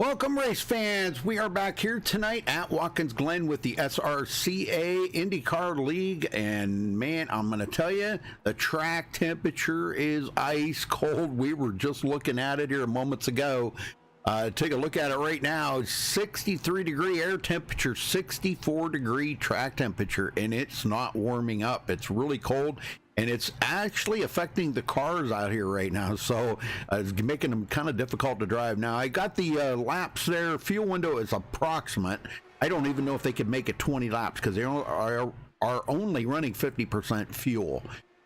Welcome, race fans. We are back here tonight at Watkins Glen with the SRCA IndyCar League. And, man, I'm going to tell you, the track temperature is ice cold. We were just looking at it here moments ago. Take a look at it right now. 63-degree air temperature, 64-degree track temperature, and it's not warming up. It's really cold. And it's actually affecting the cars out here right now, so it's making them kind of difficult to drive. Now, I got the laps there. Fuel window is approximate. I don't even know if they could make it 20 laps because they are only running 50% fuel.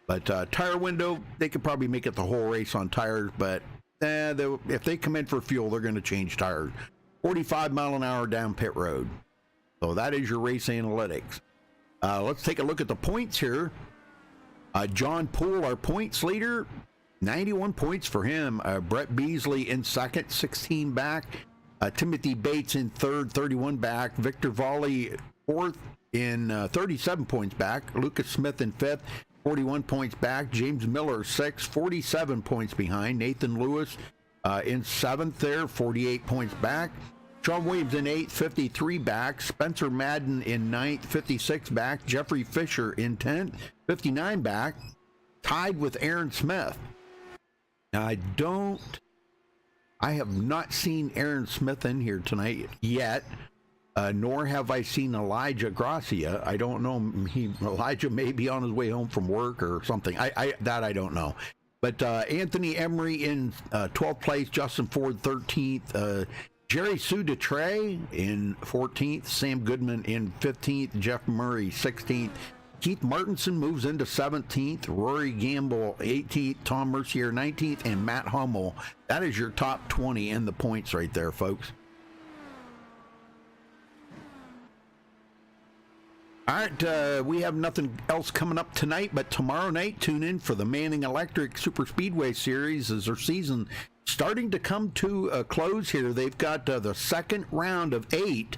But tire window, they could probably make it the whole race on tires, but if they come in for fuel, they're going to change tires. 45 mile an hour down pit road. So that is your race analytics. Let's take a look at the points here. John Poole, our points leader, 91 points for him. Brett Beasley in second, 16 back. Timothy Bates in third, 31 back. Victor Volley fourth in 37 points back. Lucas Smith in fifth, 41 points back. James Miller sixth, 47 points behind. Nathan Lewis in seventh there, 48 points back. Sean Williams in 8th, 53 back. Spencer Madden in 9th, 56 back. Jeffrey Fisher in 10th, 59 back. Tied with Aaron Smith. Now, I have not seen Aaron Smith in here tonight yet, nor have I seen Elijah Gracia. I don't know. Elijah may be on his way home from work or something. I don't know. But Anthony Emery in 12th place. Justin Ford 13th. Jerry Sue Detrey in 14th, Sam Goodman in 15th, Jeff Murray 16th, Keith Martinson moves into 17th, Rory Gamble 18th, Tom Mercier 19th, and Matt Hummel. That is your top 20 in the points right there, folks. All right, we have nothing else coming up tonight, but tomorrow night, tune in for the Manning Electric Super Speedway Series as their season starting to come to a close here. They've got the second round of 8,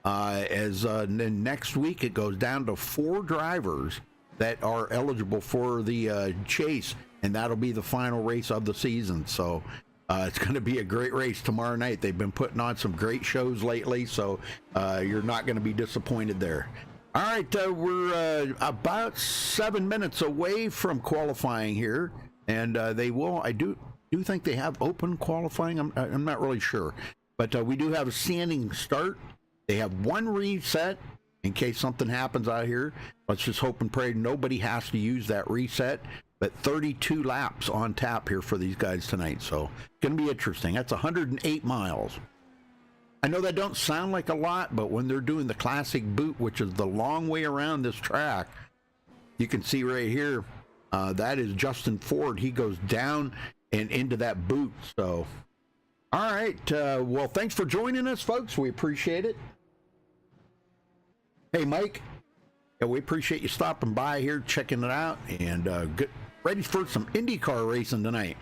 then next week it goes down to 4 drivers that are eligible for the chase, and that'll be the final race of the season. So it's going to be a great race tomorrow night. They've been putting on some great shows lately, so you're not going to be disappointed there. All right, we're about 7 minutes away from qualifying here, and I do think they have open qualifying. I'm not really sure, but we do have a standing start. They have 1 reset in case something happens out here. Let's just hope and pray nobody has to use that reset, but 32 laps on tap here for these guys tonight, so it's going to be interesting. That's 108 miles. I know that don't sound like a lot, but when they're doing the classic boot, which is the long way around this track, you can see right here, that is Justin Ford. He goes down and into that boot. So, all right. Well, thanks for joining us, folks. We appreciate it. Hey, Mike. Yeah, we appreciate you stopping by here, checking it out, and get ready for some IndyCar racing tonight.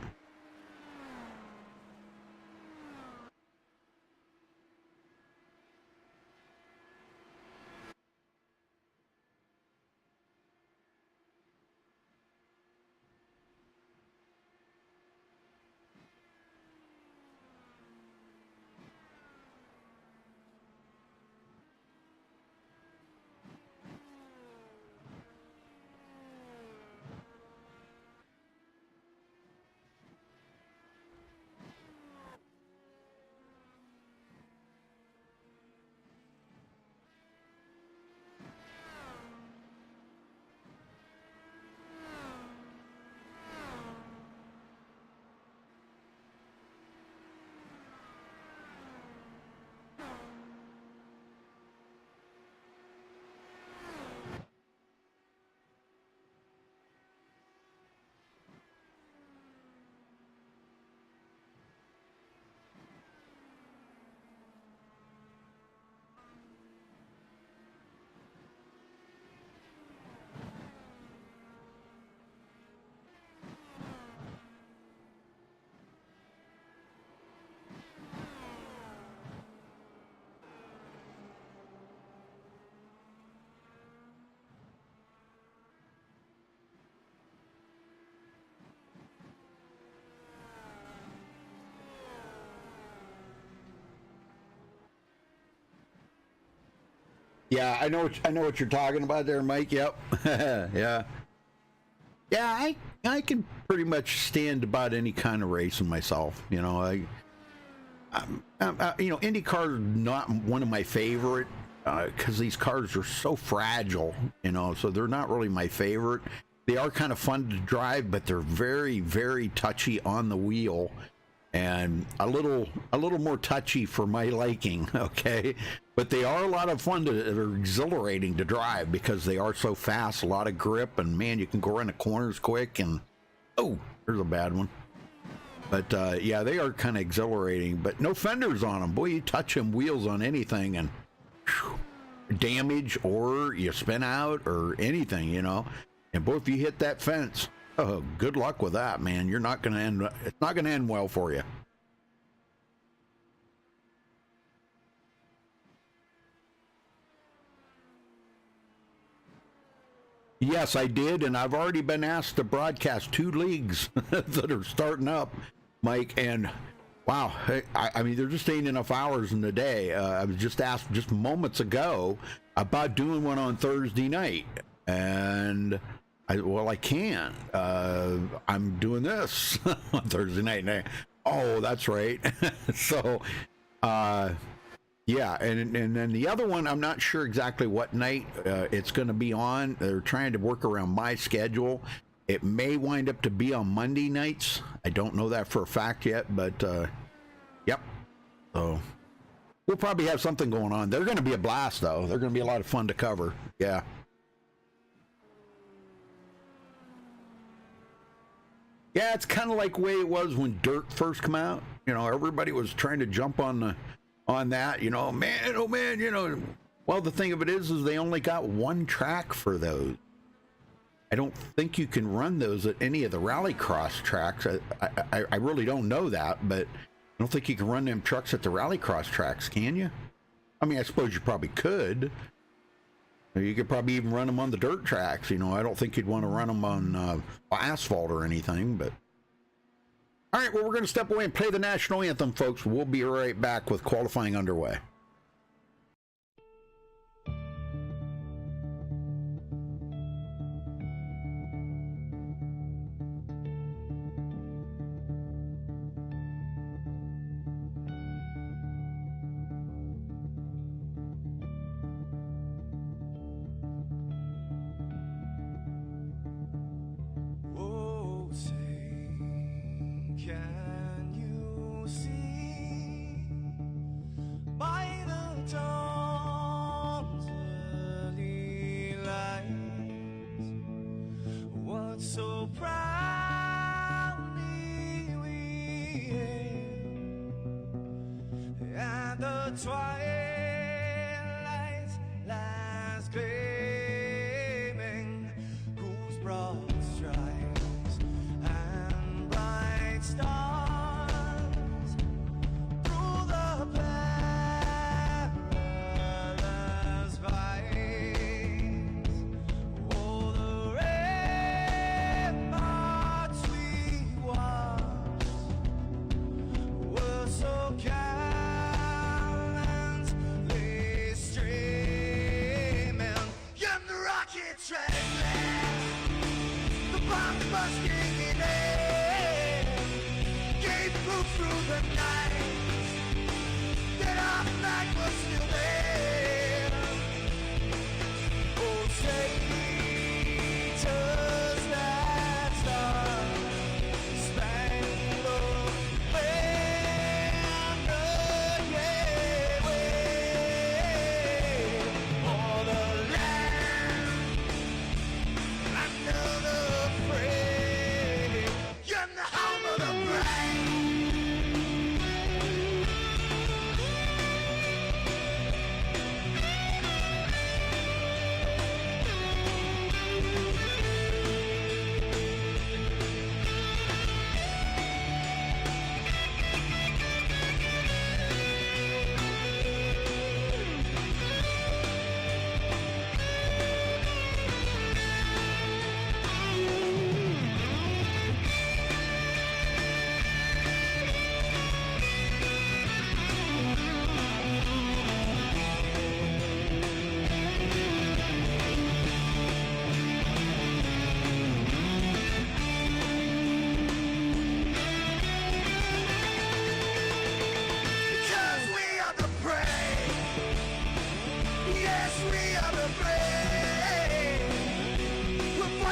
Yeah, I know what you're talking about there, Mike. Yep. Yeah. Yeah, I can pretty much stand about any kind of racing myself. You know, you know, IndyCar is not one of my favorite because these cars are so fragile. You know, so they're not really my favorite. They are kind of fun to drive, but they're very, very touchy on the wheel, and a little more touchy for my liking. Okay, but they are a lot of fun. They're exhilarating to drive because they are so fast. A lot of grip, and man, you can go around the corners quick. And oh, there's a bad one. But yeah, they are kind of exhilarating, but no fenders on them. Boy, you touch them wheels on anything and whew, damage, or you spin out or anything, you know. And boy, if you hit that fence, oh, good luck with that, man. You're not going to end, it's not going to end well for you. Yes, I did, and I've already been asked to broadcast 2 leagues that are starting up, Mike, and wow, I mean, there just ain't enough hours in the day. I was just asked just moments ago about doing one on Thursday night, and I can't. I'm doing this on Thursday night. Oh, that's right. So, yeah, and then the other one, I'm not sure exactly what night it's going to be on. They're trying to work around my schedule. It may wind up to be on Monday nights. I don't know that for a fact yet, but yep. So we'll probably have something going on. They're going to be a blast, though. They're going to be a lot of fun to cover. Yeah. Yeah, it's kind of like the way it was when Dirt first came out. You know, everybody was trying to jump on that. You know, man, oh man, you know. Well, the thing of it is they only got one track for those. I don't think you can run those at any of the rallycross tracks. I really don't know that, but I don't think you can run them trucks at the rallycross tracks, can you? I mean, I suppose you probably could. You could probably even run them on the dirt tracks. You know, I don't think you'd want to run them on asphalt or anything, but. All right, well, we're going to step away and play the national anthem, folks. We'll be right back with qualifying underway.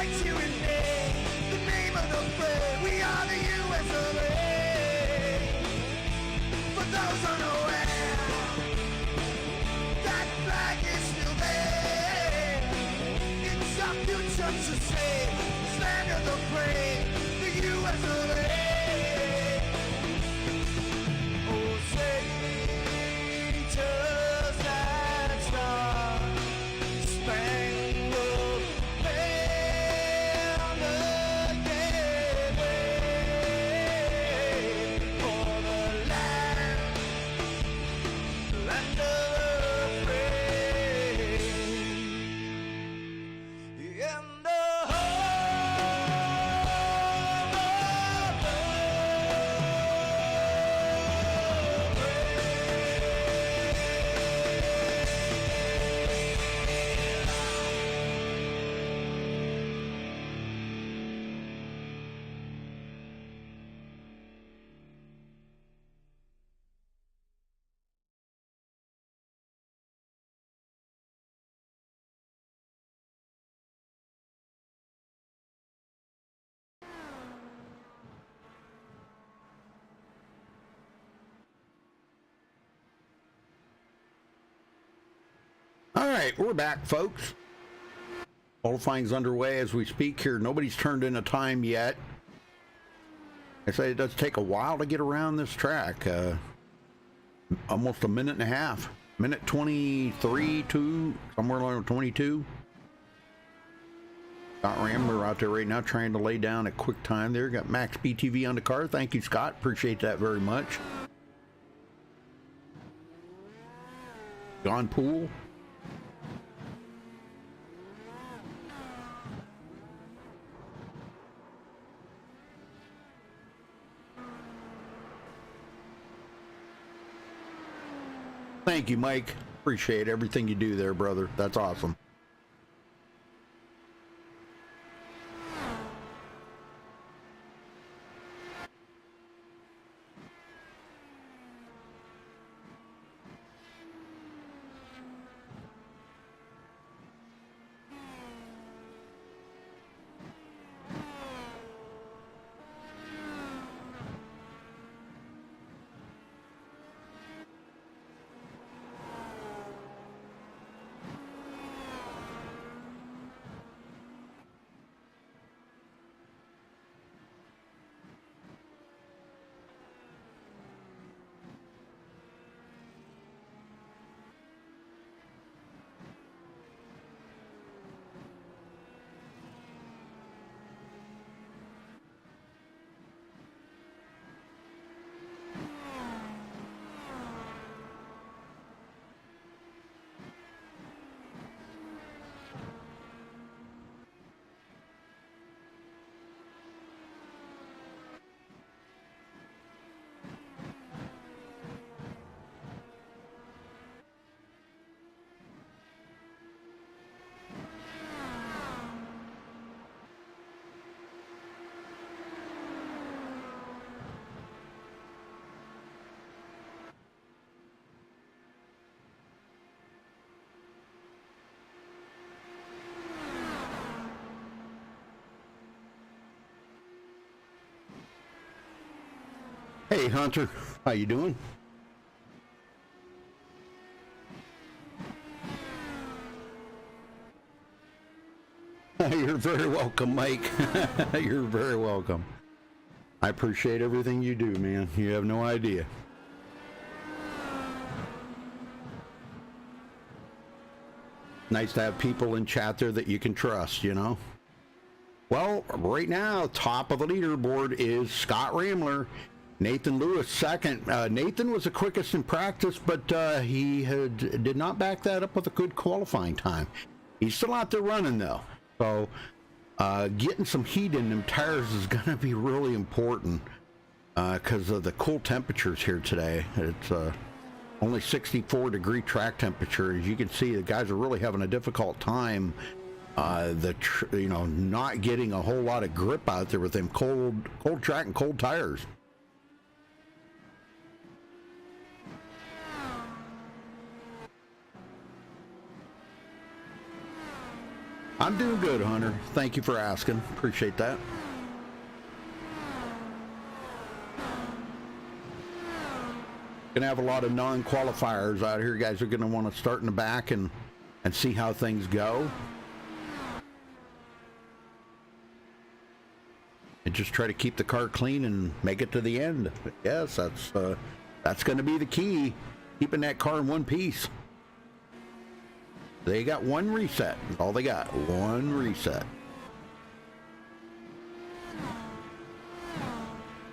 it's you and me, the name of the brave. We are the US of A. For those unaware, that flag is still there. It's our future to save, this land of the brave, the US of A. Oh, say, just that star, spangled banner, yeah, wave for the land of the brave, and the All right, we're back, folks. Qualifying's underway as we speak here. Nobody's turned in a time yet. I say it does take a while to get around this track. Almost a minute and a half. Minute 23, 2, somewhere around 22. Scott Rambler out there right now trying to lay down a quick time there. Got MaxSpeedTV on the car. Thank you, Scott. Appreciate that very much. John Poole. Thank you, Mike. Appreciate everything you do there, brother. That's awesome. Hey, Hunter. How you doing? You're very welcome, Mike. You're very welcome. I appreciate everything you do, man. You have no idea. Nice to have people in chat there that you can trust, you know? Well, right now, top of the leaderboard is Scott Rambler. Nathan Lewis second. Nathan was the quickest in practice, but he did not back that up with a good qualifying time. He's still out there running, though. So getting some heat in them tires is going to be really important because of the cool temperatures here today. It's only 64-degree track temperature. As you can see, the guys are really having a difficult time not getting a whole lot of grip out there with them cold track and cold tires. I'm doing good, Hunter. Thank you for asking. Appreciate that. Gonna have a lot of non-qualifiers out here. You guys are gonna want to start in the back and see how things go. And just try to keep the car clean and make it to the end. Yes, that's going to be the key, keeping that car in one piece. They got one reset. That's all they got, one reset.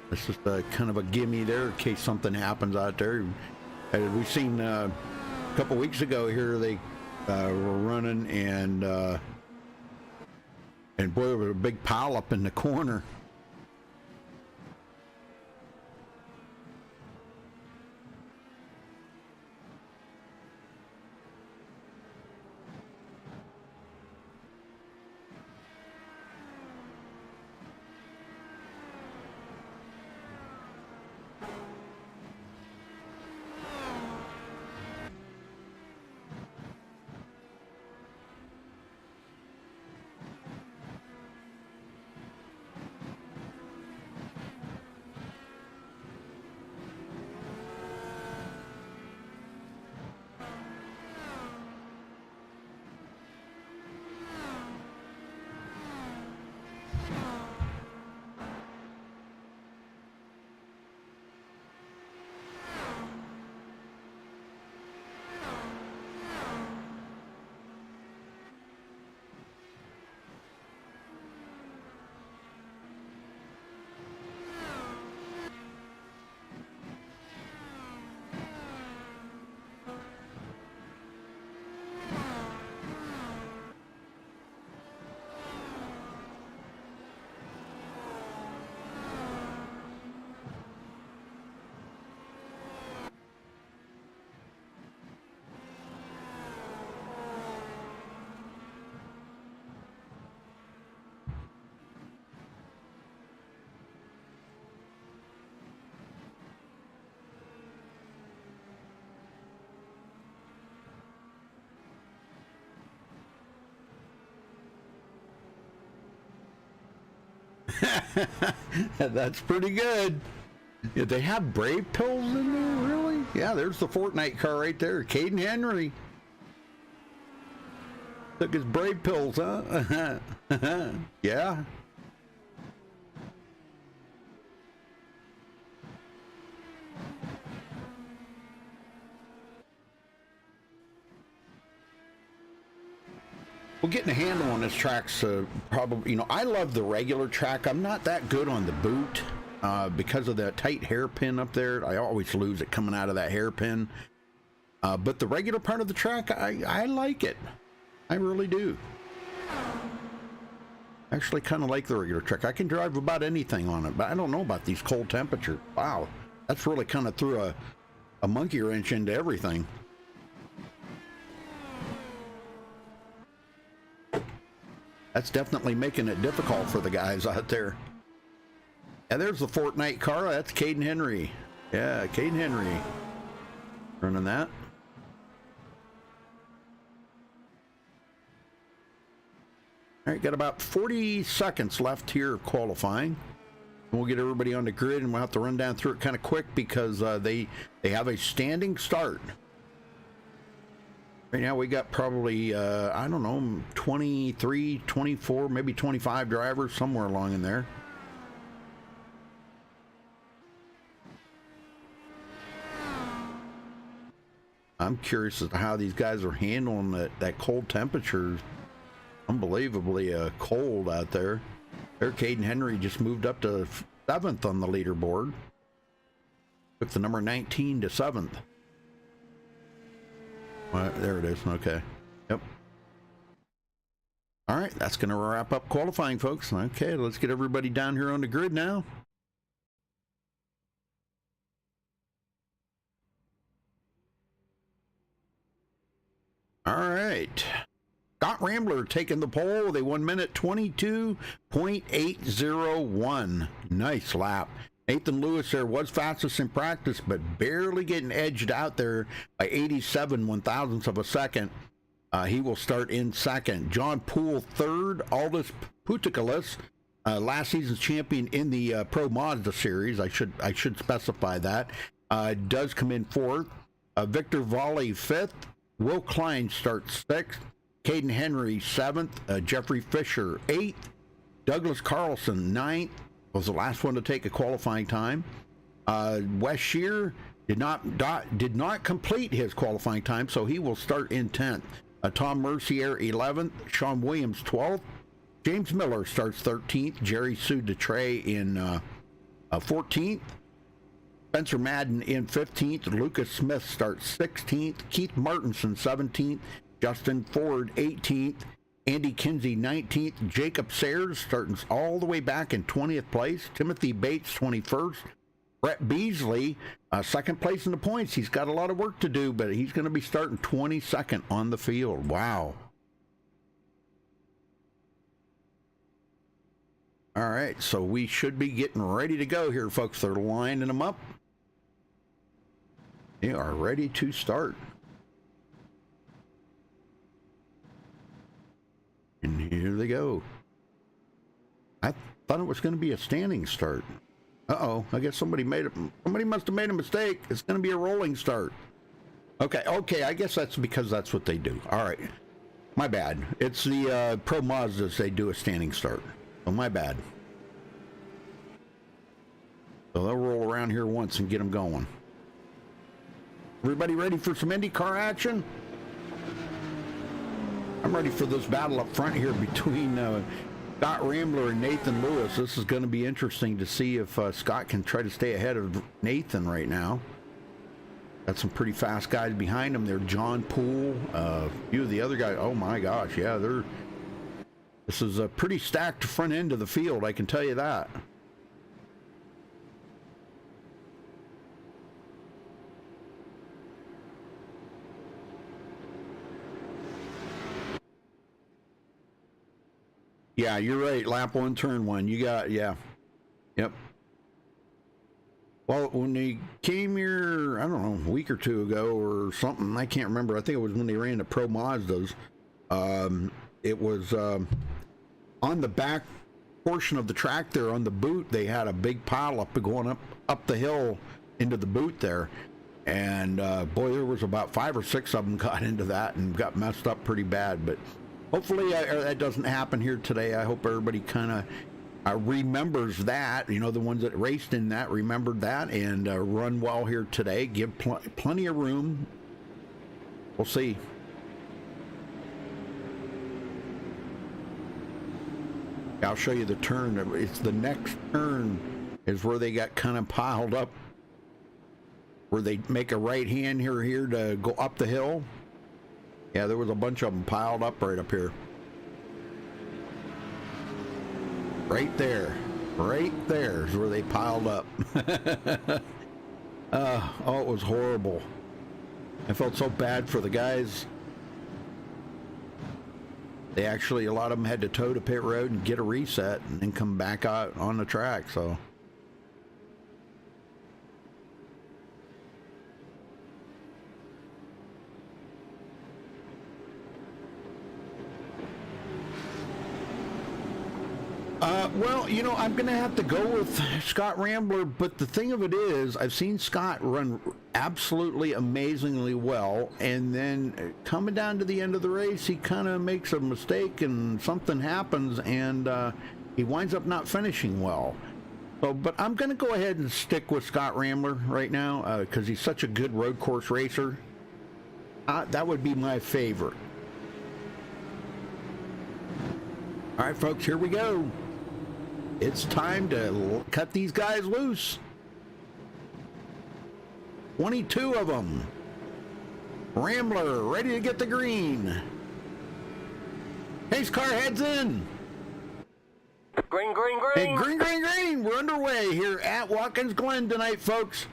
This is kind of a gimme there in case something happens out there. We've seen a couple weeks ago here, they were running and boy, there was a big pile up in the corner. That's pretty good. Yeah, they have Brave pills in there, really? Yeah, there's the Fortnite car right there. Caden Henry took his Brave pills, huh? Yeah. Well, getting a handle on this track's probably, you know, I love the regular track. I'm not that good on the boot because of the tight hairpin up there. I always lose it coming out of that hairpin. But the regular part of the track, I like it. I really do. I actually kind of like the regular track. I can drive about anything on it, but I don't know about these cold temperatures. Wow, that's really kind of threw a monkey wrench into everything. That's definitely making it difficult for the guys out there. And there's the Fortnite car. That's Caden Henry. Yeah, Caden Henry running that. All right, got about 40 seconds left here of qualifying. And we'll get everybody on the grid, and we'll have to run down through it kind of quick because they have a standing start. Right now we got probably, I don't know, 23, 24, maybe 25 drivers, somewhere along in there. I'm curious as to how these guys are handling that cold temperature. Unbelievably cold out there. There, Caden Henry just moved up to 7th on the leaderboard. Took the number 19 to 7th. There it is. Okay. Yep. All right. That's going to wrap up qualifying, folks. Okay. Let's get everybody down here on the grid now. All right. Scott Rambler taking the pole with a 1 minute 22.801. Nice lap. Nathan Lewis there was fastest in practice, but barely getting edged out there by 87 one-thousandths of a second. He will start in second. John Poole third. Aldous Putikales, last season's champion in the Pro Mazda series. I should specify that. Does come in fourth. Victor Volley fifth. Will Klein starts sixth. Caden Henry seventh. Jeffrey Fisher eighth. Douglas Carlson ninth. Was the last one to take a qualifying time. Wes Shear did not complete his qualifying time, so he will start in 10th. Tom Mercier 11th. Sean Williams 12th. James Miller starts 13th. Jerry Sue Detray in 14th. Spencer Madden in 15th. Lucas Smith starts 16th. Keith Martinson 17th. Justin Ford 18th. Andy Kinsey 19th. Jacob Sayers starting all the way back in 20th place. Timothy Bates 21st. Brett Beasley, second place in the points. He's got a lot of work to do, but he's going to be starting 22nd on the field. Wow. All right, so we should be getting ready to go here, folks. They're lining them up. They are ready to start. And here they go. I thought it was going to be a standing start. Uh-oh, I guess somebody must have made a mistake. It's going to be a rolling start. Okay, I guess that's because that's what they do. All right, my bad. It's the Pro Mazdas, they do a standing start. Oh, my bad. So they'll roll around here once and get them going. Everybody ready for some IndyCar action? I'm ready for this battle up front here between Scott Rambler and Nathan Lewis. This is going to be interesting to see if Scott can try to stay ahead of Nathan right now. Got some pretty fast guys behind him there. John Poole, a few of the other guys. Oh my gosh, yeah, this is a pretty stacked front end of the field, I can tell you that. Yeah, you're right. Lap one, turn one. You got, yeah. Yep. Well, when they came here, I don't know, a week or two ago or something, I can't remember. I think it was when they ran the Pro Mazdas. It was on the back portion of the track there on the boot. They had a big pile up going up the hill into the boot there. And boy, there was about 5 or 6 of them got into that and got messed up pretty bad. But hopefully that doesn't happen here today. I hope everybody kind of remembers that. You know, the ones that raced in that remembered that and run well here today. Give plenty of room. We'll see. I'll show you the turn. It's the next turn is where they got kind of piled up, where they make a right hand here to go up the hill. Yeah, there was a bunch of them piled up right up here. Right there is where they piled up. Oh, it was horrible. I felt so bad for the guys. They actually, a lot of them had to tow to pit road and get a reset and then come back out on the track, so. Well, you know, I'm going to have to go with Scott Rambler, but the thing of it is, I've seen Scott run absolutely amazingly well, and then coming down to the end of the race, he kind of makes a mistake and something happens, and he winds up not finishing well. So, but I'm going to go ahead and stick with Scott Rambler right now because he's such a good road course racer. That would be my favorite. All right, folks, here we go. It's time to cut these guys loose. 22 of them. Rambler ready to get the green. Pace car heads in. Green, green, green. Hey, green, green, green. We're underway here at Watkins Glen tonight, folks.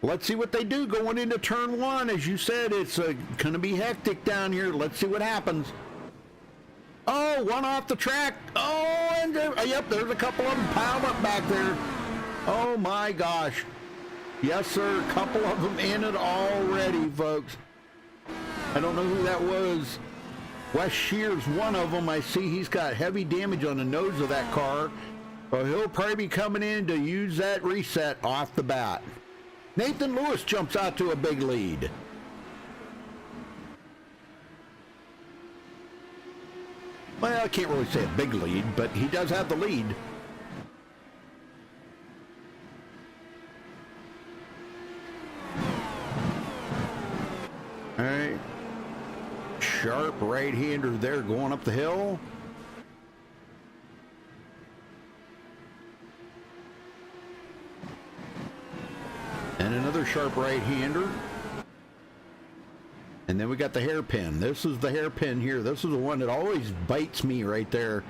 Let's see what they do going into turn one. As you said, it's going to be hectic down here. Let's see what happens. Oh, one off the track. Oh, and yep, there's a couple of them piled up back there. Oh, my gosh. Yes, sir. A couple of them in it already, folks. I don't know who that was. Wes Shear's one of them. I see he's got heavy damage on the nose of that car. So he'll probably be coming in to use that reset off the bat. Nathan Lewis jumps out to a big lead. Well, I can't really say a big lead, but he does have the lead. All right. Sharp right-hander there going up the hill. And another sharp right-hander. And then we got the hairpin. This is the hairpin here. This is the one that always bites me right there.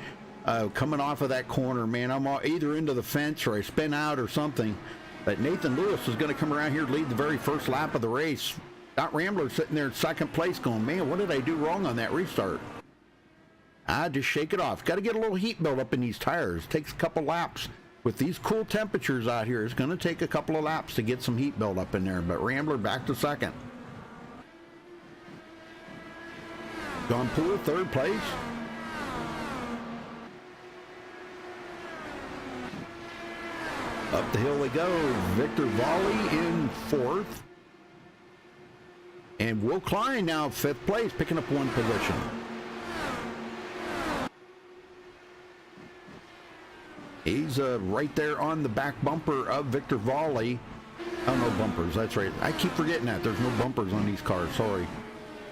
Coming off of that corner, man. I'm either into the fence or I spin out or something. But Nathan Lewis is going to come around here to lead the very first lap of the race. Got Rambler sitting there in second place going, man, what did I do wrong on that restart? Just shake it off. Got to get a little heat build up in these tires. Takes a couple laps. With these cool temperatures out here, it's going to take a couple of laps to get some heat build up in there. But Rambler back to second. John Poole, third place. Up the hill they go. Victor Volley in fourth. And Will Klein now fifth place, picking up one position. He's right there on the back bumper of Victor Volley. Oh, no bumpers, that's right. I keep forgetting that. There's no bumpers on these cars, sorry.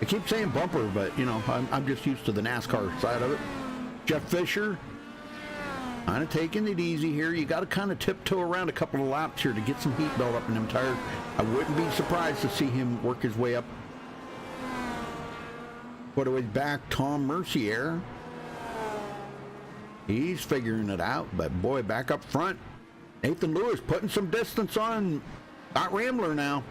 I keep saying bumper, but, you know, I'm just used to the NASCAR side of it. Jeff Fisher, kind of taking it easy here. You got to kind of tiptoe around a couple of laps here to get some heat built up in them tires. I wouldn't be surprised to see him work his way up. Put away back, Tom Mercier. He's figuring it out, but boy, back up front. Nathan Lewis putting some distance on. Got Rambler now.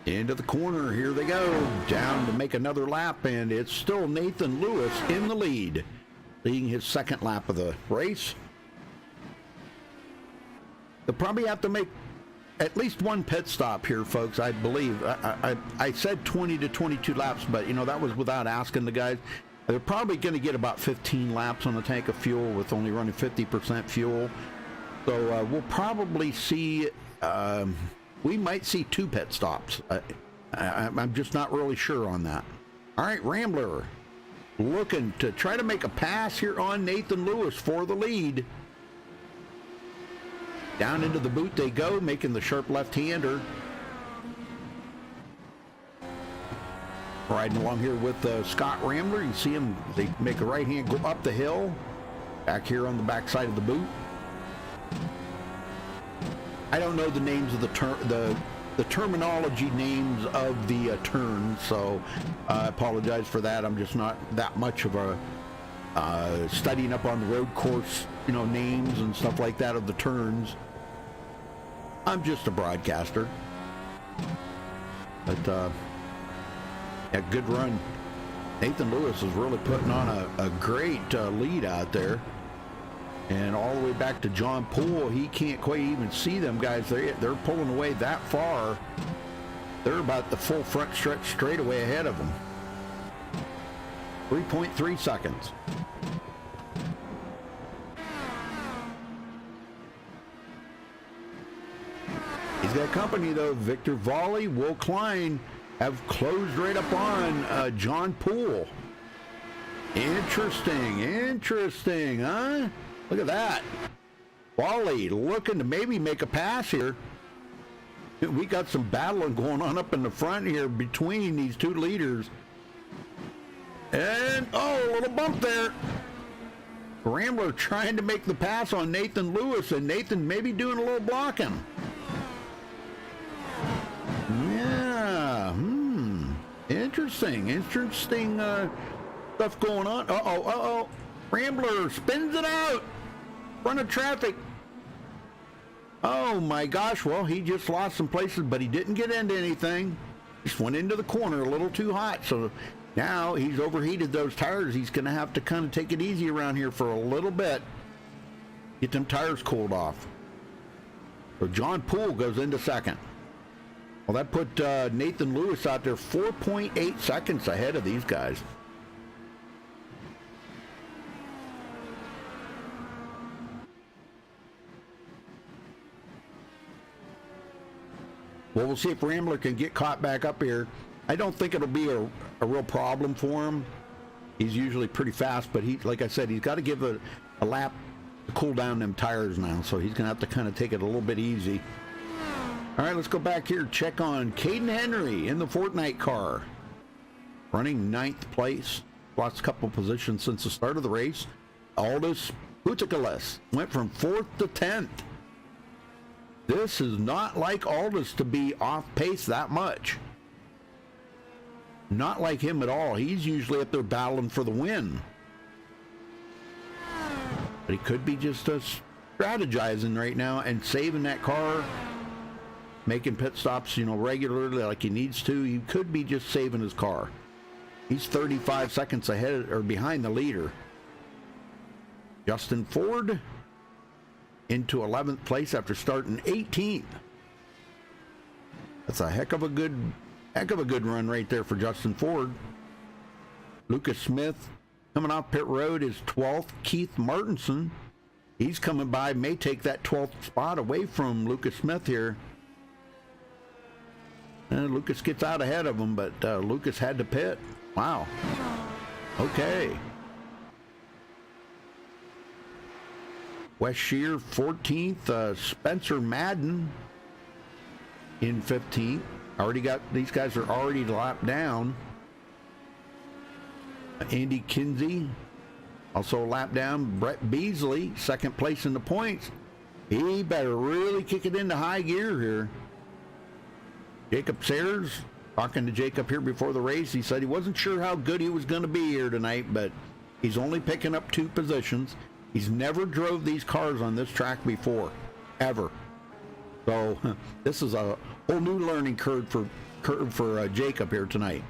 Into the corner, here they go, down to make another lap, and it's still Nathan Lewis in the lead, leading his second lap of the race. They'll probably have to make at least one pit stop here, folks, I believe. I said 20 to 22 laps, but, you know, that was without asking the guys. They're probably going to get about 15 laps on a tank of fuel with only running 50% fuel. So we'll probably see... we might see two pit stops. I'm just not really sure on that. All right, Rambler looking to try to make a pass here on Nathan Lewis for the lead. Down into the boot they go, making the sharp left-hander. Riding along here with Scott Rambler. You see him, they make a right hand go up the hill. Back here on the back side of the boot. I don't know the names of the terminology names of the turns, so I apologize for that. I'm just not that much of a studying up on the road course, you know, names and stuff like that of the turns. I'm just a broadcaster. But yeah, good run. Nathan Lewis is really putting on a great lead out there. And all the way back to John Poole, he can't quite even see them guys. They're pulling away that far. They're about the full front stretch straight away ahead of them. 3.3 seconds. He's got company though. Victor Volley, Will Klein have closed right up on John Poole. Interesting, huh? Look at that. Volley looking to maybe make a pass here. We got some battling going on up in the front here between these two leaders. And, oh, a little bump there. Rambler trying to make the pass on Nathan Lewis, and Nathan maybe doing a little blocking. Yeah, interesting stuff going on. Uh-oh. Rambler spins it out. Front of traffic. Oh my gosh, well, he just lost some places, but he didn't get into anything. Just went into the corner a little too hot, so Now he's overheated those tires. He's going to have to kind of take it easy around here for a little bit. Get them tires cooled off. So John Poole goes into second. Well, that put Nathan Lewis out there 4.8 seconds ahead of these guys. Well, we'll see if Rambler can get caught back up here. I don't think it'll be a real problem for him. He's usually pretty fast, but he, like I said, he's got to give a lap to cool down them tires now, so he's going to have to kind of take it a little bit easy. All right, let's go back here, check on Caden Henry in the Fortnite car. Running 9th place. Lost a couple positions since the start of the race. Aldous Putikales went from 4th to 10th. This is not like Aldous to be off pace that much. Not like him at all. He's usually up there battling for the win. But he could be just strategizing right now and saving that car, making pit stops, you know, regularly like he needs to. He could be just saving his car. He's 35 seconds ahead or behind the leader. Justin Ford into 11th place after starting 18th. That's a heck of a good run right there for Justin Ford. Lucas Smith coming off pit road is 12th. Keith Martinson, he's coming by, may take that 12th spot away from Lucas Smith here. Lucas gets out ahead of him, but Lucas had to pit. Wow. Okay. Wes Shear 14th. Spencer Madden in 15th. Already got, these guys are already lapped down. Andy Kinsey also lapped down. Brett Beasley, 2nd place in the points. He better really kick it into high gear here. Jacob Sayers, talking to Jacob here before the race, he said he wasn't sure how good he was going to be here tonight, but he's only picking up 2 positions. He's never drove these cars on this track before, ever. So this is a whole new learning curve for Jacob here tonight.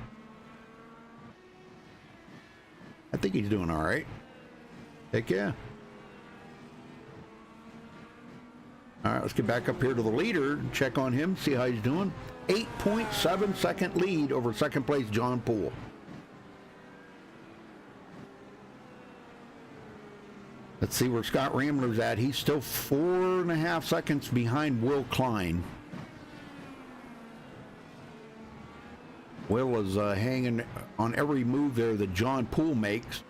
I think he's doing all right. Heck yeah. All right, let's get back up here to the leader, check on him, see how he's doing. 8.7 second lead over 2nd place John Poole. Let's see where Scott Rambler's at. He's still 4.5 seconds behind Will Klein. Will is hanging on every move there that John Poole makes.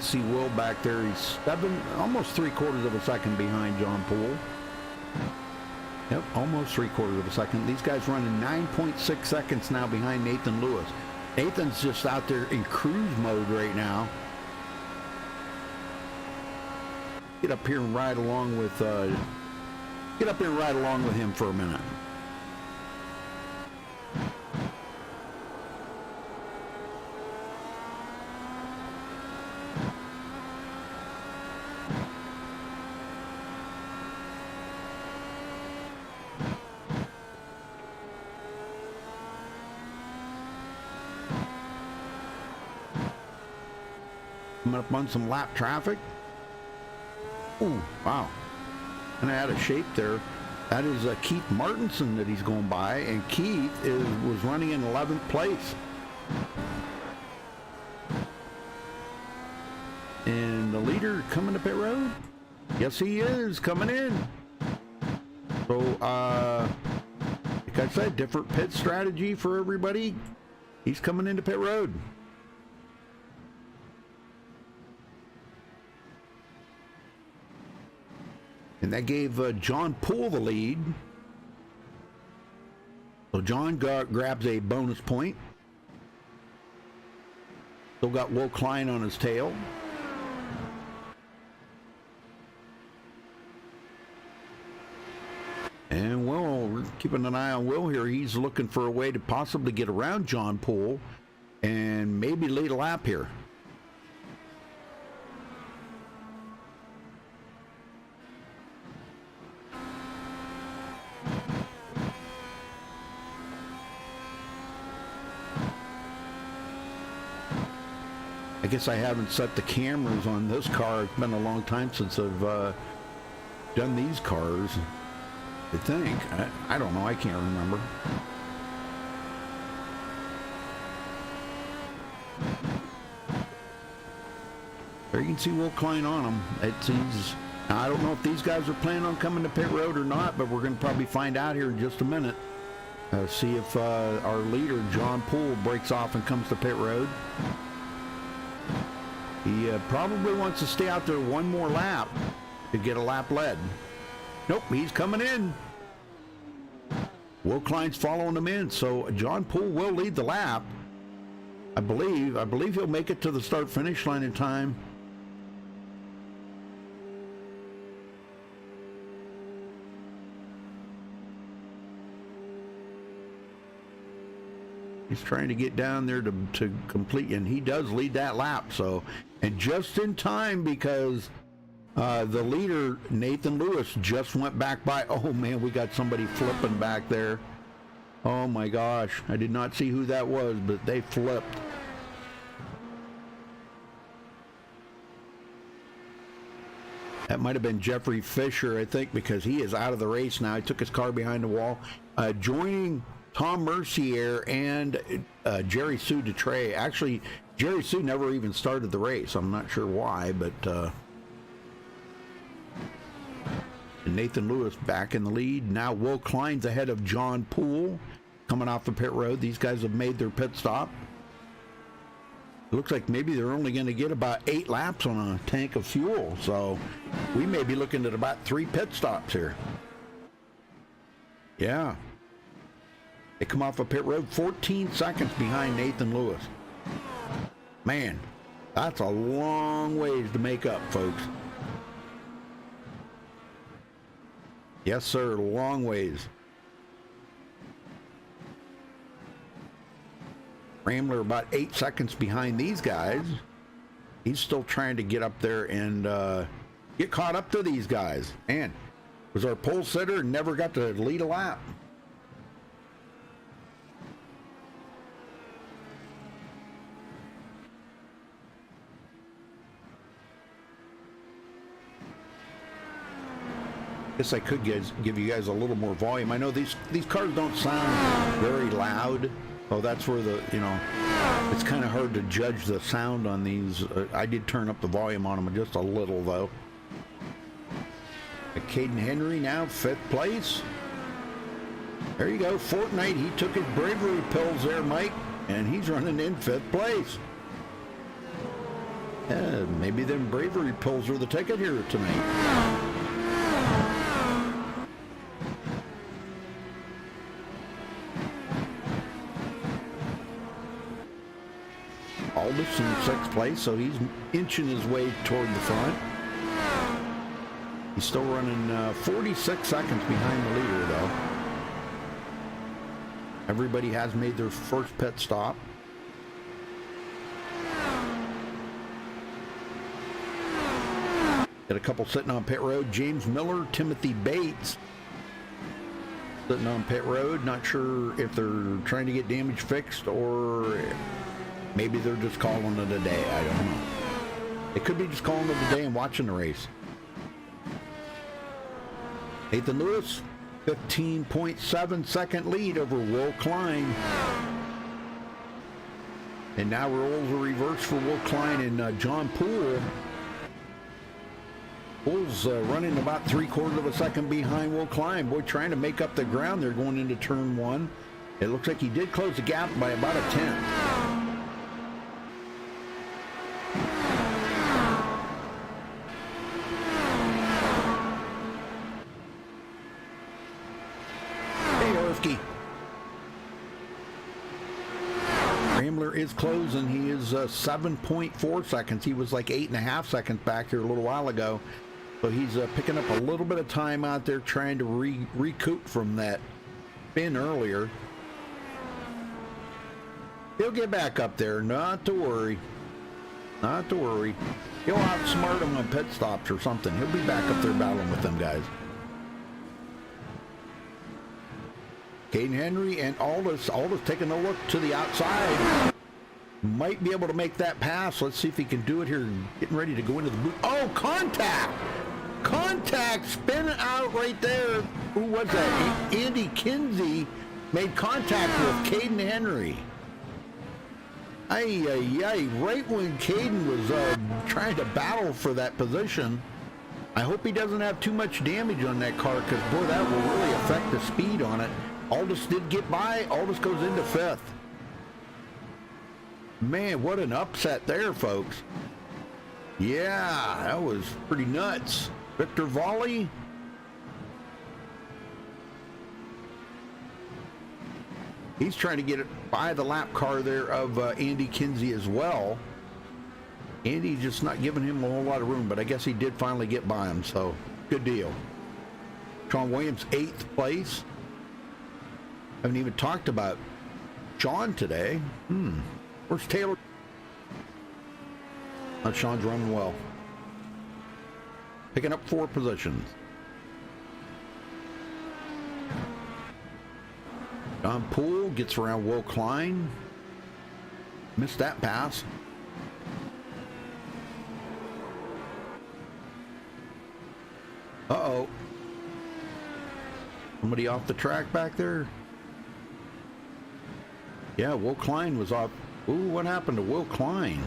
See Will back there. He's almost 3/4 of a second behind John Poole. Yep, almost 3/4 of a second. These guys running 9.6 seconds now behind Nathan Lewis. Nathan's just out there in cruise mode right now. Get up here and ride along with him for a minute. Coming up on some lap traffic. Ooh, wow. And I had a shape there. That is Keith Martinson that he's going by, and Keith was running in 11th place. And the leader coming to pit road? Yes, he is coming in. So, like I said, different pit strategy for everybody. He's coming into pit road. And that gave John Poole the lead. So John grabs a bonus point. Still got Will Klein on his tail. keeping an eye on Will here. He's looking for a way to possibly get around John Poole and maybe lead a lap here. I guess I haven't set the cameras on this car. It's been a long time since I've done these cars. I think. I don't know. I can't remember. There you can see Will Klein on him. Now, I don't know if these guys are planning on coming to pit road or not, but we're going to probably find out here in just a minute. See if our leader, John Poole, breaks off and comes to pit road. He probably wants to stay out there one more lap to get a lap led. Nope, he's coming in. Will Klein's following him in, so John Poole will lead the lap. I believe he'll make it to the start-finish line in time. He's trying to get down there to complete, and he does lead that lap. So, and just in time, because the leader, Nathan Lewis, just went back by. Oh man, we got somebody flipping back there. Oh my gosh, I did not see who that was, but they flipped. That might have been Jeffrey Fisher, I think, because he is out of the race now. He took his car behind the wall. Joining Tom Mercier and Jerry Sue Detrey. Actually, Jerry Sue never even started the race. I'm not sure why, but Nathan Lewis back in the lead. Now Will Klein's ahead of John Poole coming off the pit road. These guys have made their pit stop. It looks like maybe they're only going to get about 8 laps on a tank of fuel, so we may be looking at about 3 pit stops here. Yeah. They come off a pit road 14 seconds behind Nathan Lewis. Man, that's a long ways to make up, folks. Yes, sir, long ways. Rambler about 8 seconds behind these guys. He's still trying to get up there and get caught up to these guys. Man, was our pole sitter and never got to lead a lap. Guess I could give you guys a little more volume. I know these cars don't sound very loud. Oh, that's where it's kind of hard to judge the sound on these. I did turn up the volume on them just a little, though. Caden Henry now 5th place. There you go, Fortnite. He took his bravery pills there, Mike, and he's running in 5th place. Maybe them bravery pills are the ticket here tonight. Aldous in 6th place, so he's inching his way toward the front. He's still running 46 seconds behind the leader, though. Everybody has made their first pit stop. Got a couple sitting on pit road. James Miller, Timothy Bates sitting on pit road. Not sure if they're trying to get damage fixed or maybe they're just calling it a day. I don't know. They could be just calling it a day and watching the race. Nathan Lewis, 15.7 second lead over Will Klein. And now roles are reversed for Will Klein and John Poole. Poole's running about 3/4 of a second behind Will Klein. Boy, trying to make up the ground there going into turn 1. It looks like he did close the gap by about a 10th. Rambler is closing. He is 7.4 seconds. He was like 8.5 seconds back here a little while ago. So he's picking up a little bit of time out there trying to recoup from that spin earlier. He'll get back up there, not to worry. Not to worry. He'll outsmart him on pit stops or something. He'll be back up there battling with them guys. Caden Henry and Aldous taking a look to the outside. Might be able to make that pass. Let's see if he can do it here. Getting ready to go into the boot. Oh, contact! Contact! Spin it out right there. Who was that? Andy Kinsey made contact with Caden Henry. Right when Caden was trying to battle for that position. I hope he doesn't have too much damage on that car, because, boy, that will really affect the speed on it. Aldous did get by. Aldous goes into 5th. Man, what an upset there, folks. Yeah, that was pretty nuts. Victor Volley. He's trying to get it by the lap car there of Andy Kinsey as well. Andy just not giving him a whole lot of room, but I guess he did finally get by him, so good deal. Sean Williams, 8th place. Haven't even talked about Sean today. Where's Taylor? Sean's running well. Picking up 4 positions. Don Poole gets around Will Klein. Missed that pass. Uh-oh. Somebody off the track back there? Yeah, Will Klein was off. Ooh, what happened to Will Klein?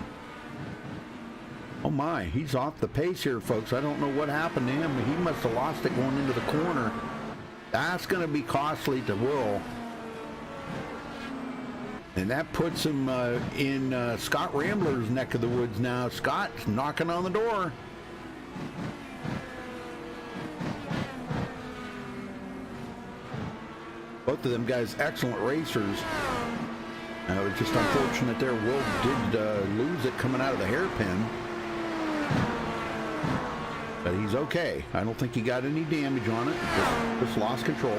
Oh my, he's off the pace here, folks. I don't know what happened to him. He must have lost it going into the corner. That's going to be costly to Will. And that puts him in Scott Rambler's neck of the woods now. Scott's knocking on the door. Both of them guys, excellent racers. It was just unfortunate there. Will did lose it coming out of the hairpin. But he's okay. I don't think he got any damage on it. Just lost control.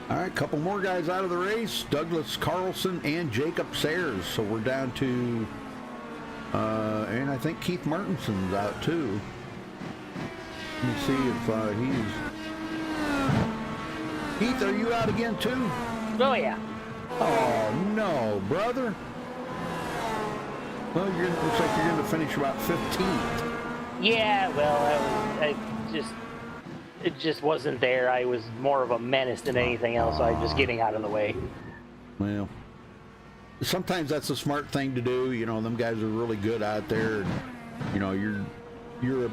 All right, couple more guys out of the race. Douglas Carlson and Jacob Sayers. So we're down to, and I think Keith Martinson's out too. Let me see if he's... Keith, are you out again too? Oh, yeah. Oh, no, brother. Well, looks like you're going to finish about 15th. Yeah, well, it just wasn't there. I was more of a menace than anything else, so I'm just getting out of the way. Well, sometimes that's a smart thing to do. You know, them guys are really good out there. And, you know, you're a,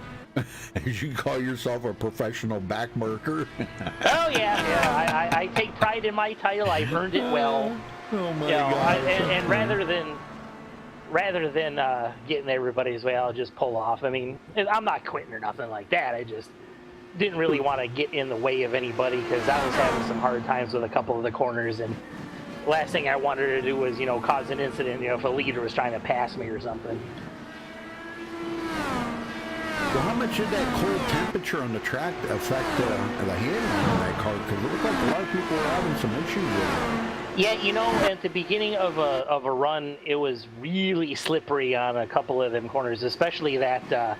as you call yourself, a professional backmarker. Oh, yeah. I take pride in my title. I've earned it well. Oh, my God. And rather than getting everybody's way, I'll just pull off. I mean, I'm not quitting or nothing like that. I just didn't really want to get in the way of anybody, because I was having some hard times with a couple of the corners, and last thing I wanted to do was, cause an incident, if a leader was trying to pass me or something. Well, how much did that cold temperature on the track affect the handling of that car? Because it looked like a lot of people were having some issues with it. Yeah, at the beginning of a run, it was really slippery on a couple of them corners, especially that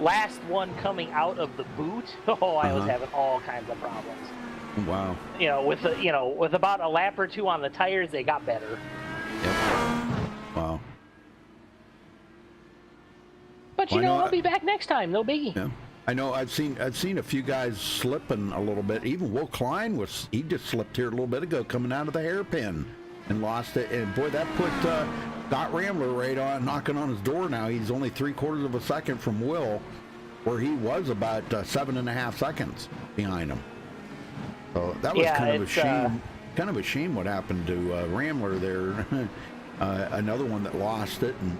last one coming out of the boot. Oh, I was having all kinds of problems. Wow. With about a lap or two on the tires, they got better. Yep. Wow. But I'll be back next time. No biggie. Yeah. I know. I've seen a few guys slipping a little bit. Even Will Klein he just slipped here a little bit ago, coming out of the hairpin, and lost it. And boy, that put Scott Rambler right on, knocking on his door now. He's only 3/4 of a second from Will, where he was about 7.5 seconds behind him. So that was kind of a shame. Kind of a shame what happened to Rambler there. Another one that lost it. And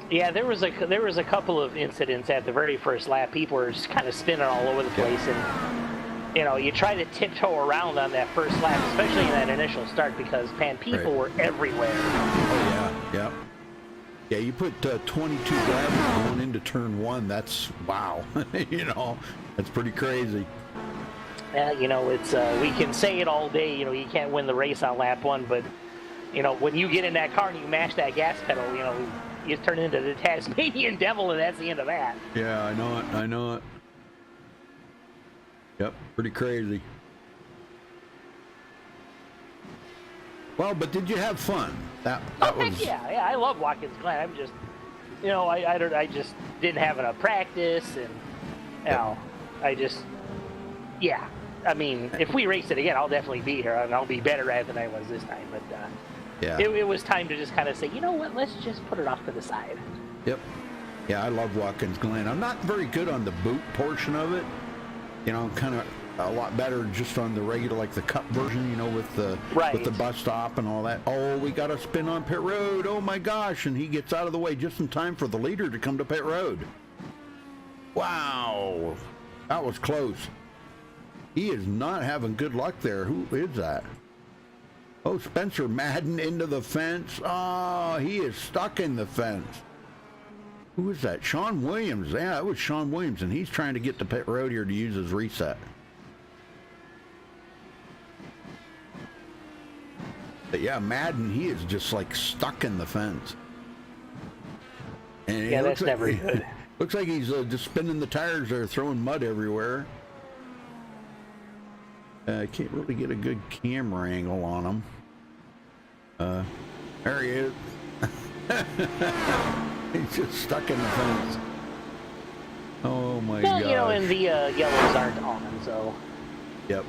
yeah, there was a couple of incidents at the very first lap. People were just kind of spinning all over the place, and you try to tiptoe around on that first lap, especially in that initial start, because people were everywhere. Oh yeah, yeah. Yeah, you put 22 drivers going into turn one. That's wow. You know, that's pretty crazy. You know, it's we can say it all day. You know, you can't win the race on lap one, but you know, when you get in that car and you mash that gas pedal, you know, you turn into the Tasmanian devil, and that's the end of that. Yeah, I know it. I know it. Yep, pretty crazy. Well, but did you have fun? That was... yeah, I love Watkins Glen. I'm just, you know, I just didn't have enough practice, and you know, I just, yeah. I mean, if we race it again, I'll definitely be here, and I'll be better at it than I was this time. But yeah, it was time to just kind of say, you know what, let's just put it off to the side. Yep. Yeah, I love Watkins Glen. I'm not very good on the boot portion of it. You know, I'm kind of a lot better just on the regular, like the cup version, you know, with the bus stop and all that. Oh, we got to spin on pit road. Oh my gosh. And he gets out of the way just in time for the leader to come to pit road. Wow. That was close. He is not having good luck there. Who is that? Oh, Spencer Madden into the fence. Oh, he is stuck in the fence. Who is that? Sean Williams. Yeah, that was Sean Williams, and he's trying to get to pit road here to use his reset. But yeah, Madden, he is just like stuck in the fence. And yeah, that's never good. Looks like he's just spinning the tires there, throwing mud everywhere. I can't really get a good camera angle on him. There he is. He's just stuck in the fence. Oh my god. Well, you know, and the yellows aren't on, so. Yep.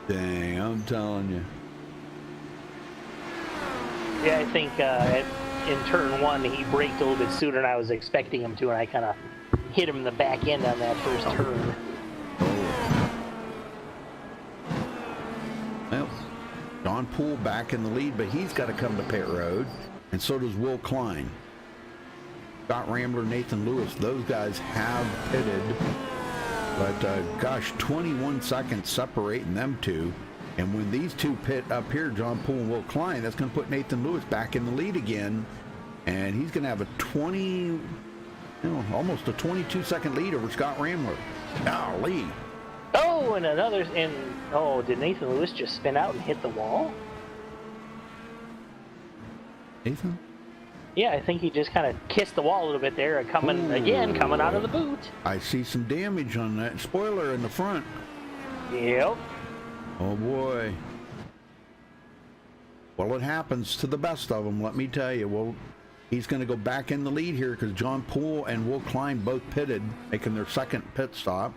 Dang, I'm telling you. Yeah, I think in turn one he braked a little bit sooner than I was expecting him to, and I kind of hit him in the back end on that first turn. Well, John Poole back in the lead, but he's got to come to pit road, and so does Will Klein. Scott Rambler, Nathan Lewis, those guys have pitted, but gosh, 21 seconds separating them two. And when these two pit up here, John Poole and Will Klein, that's going to put Nathan Lewis back in the lead again, and he's going to have a almost a 22-second lead over Scott Rambler. Golly. Oh, and another, and oh, did Nathan Lewis just spin out and hit the wall? Nathan? Yeah, I think he just kind of kissed the wall a little bit there, coming out of the boot. I see some damage on that spoiler in the front. Yep. Oh boy. Well, it happens to the best of them, let me tell you. Well, he's going to go back in the lead here because John Poole and Will Klein both pitted, making their second pit stop.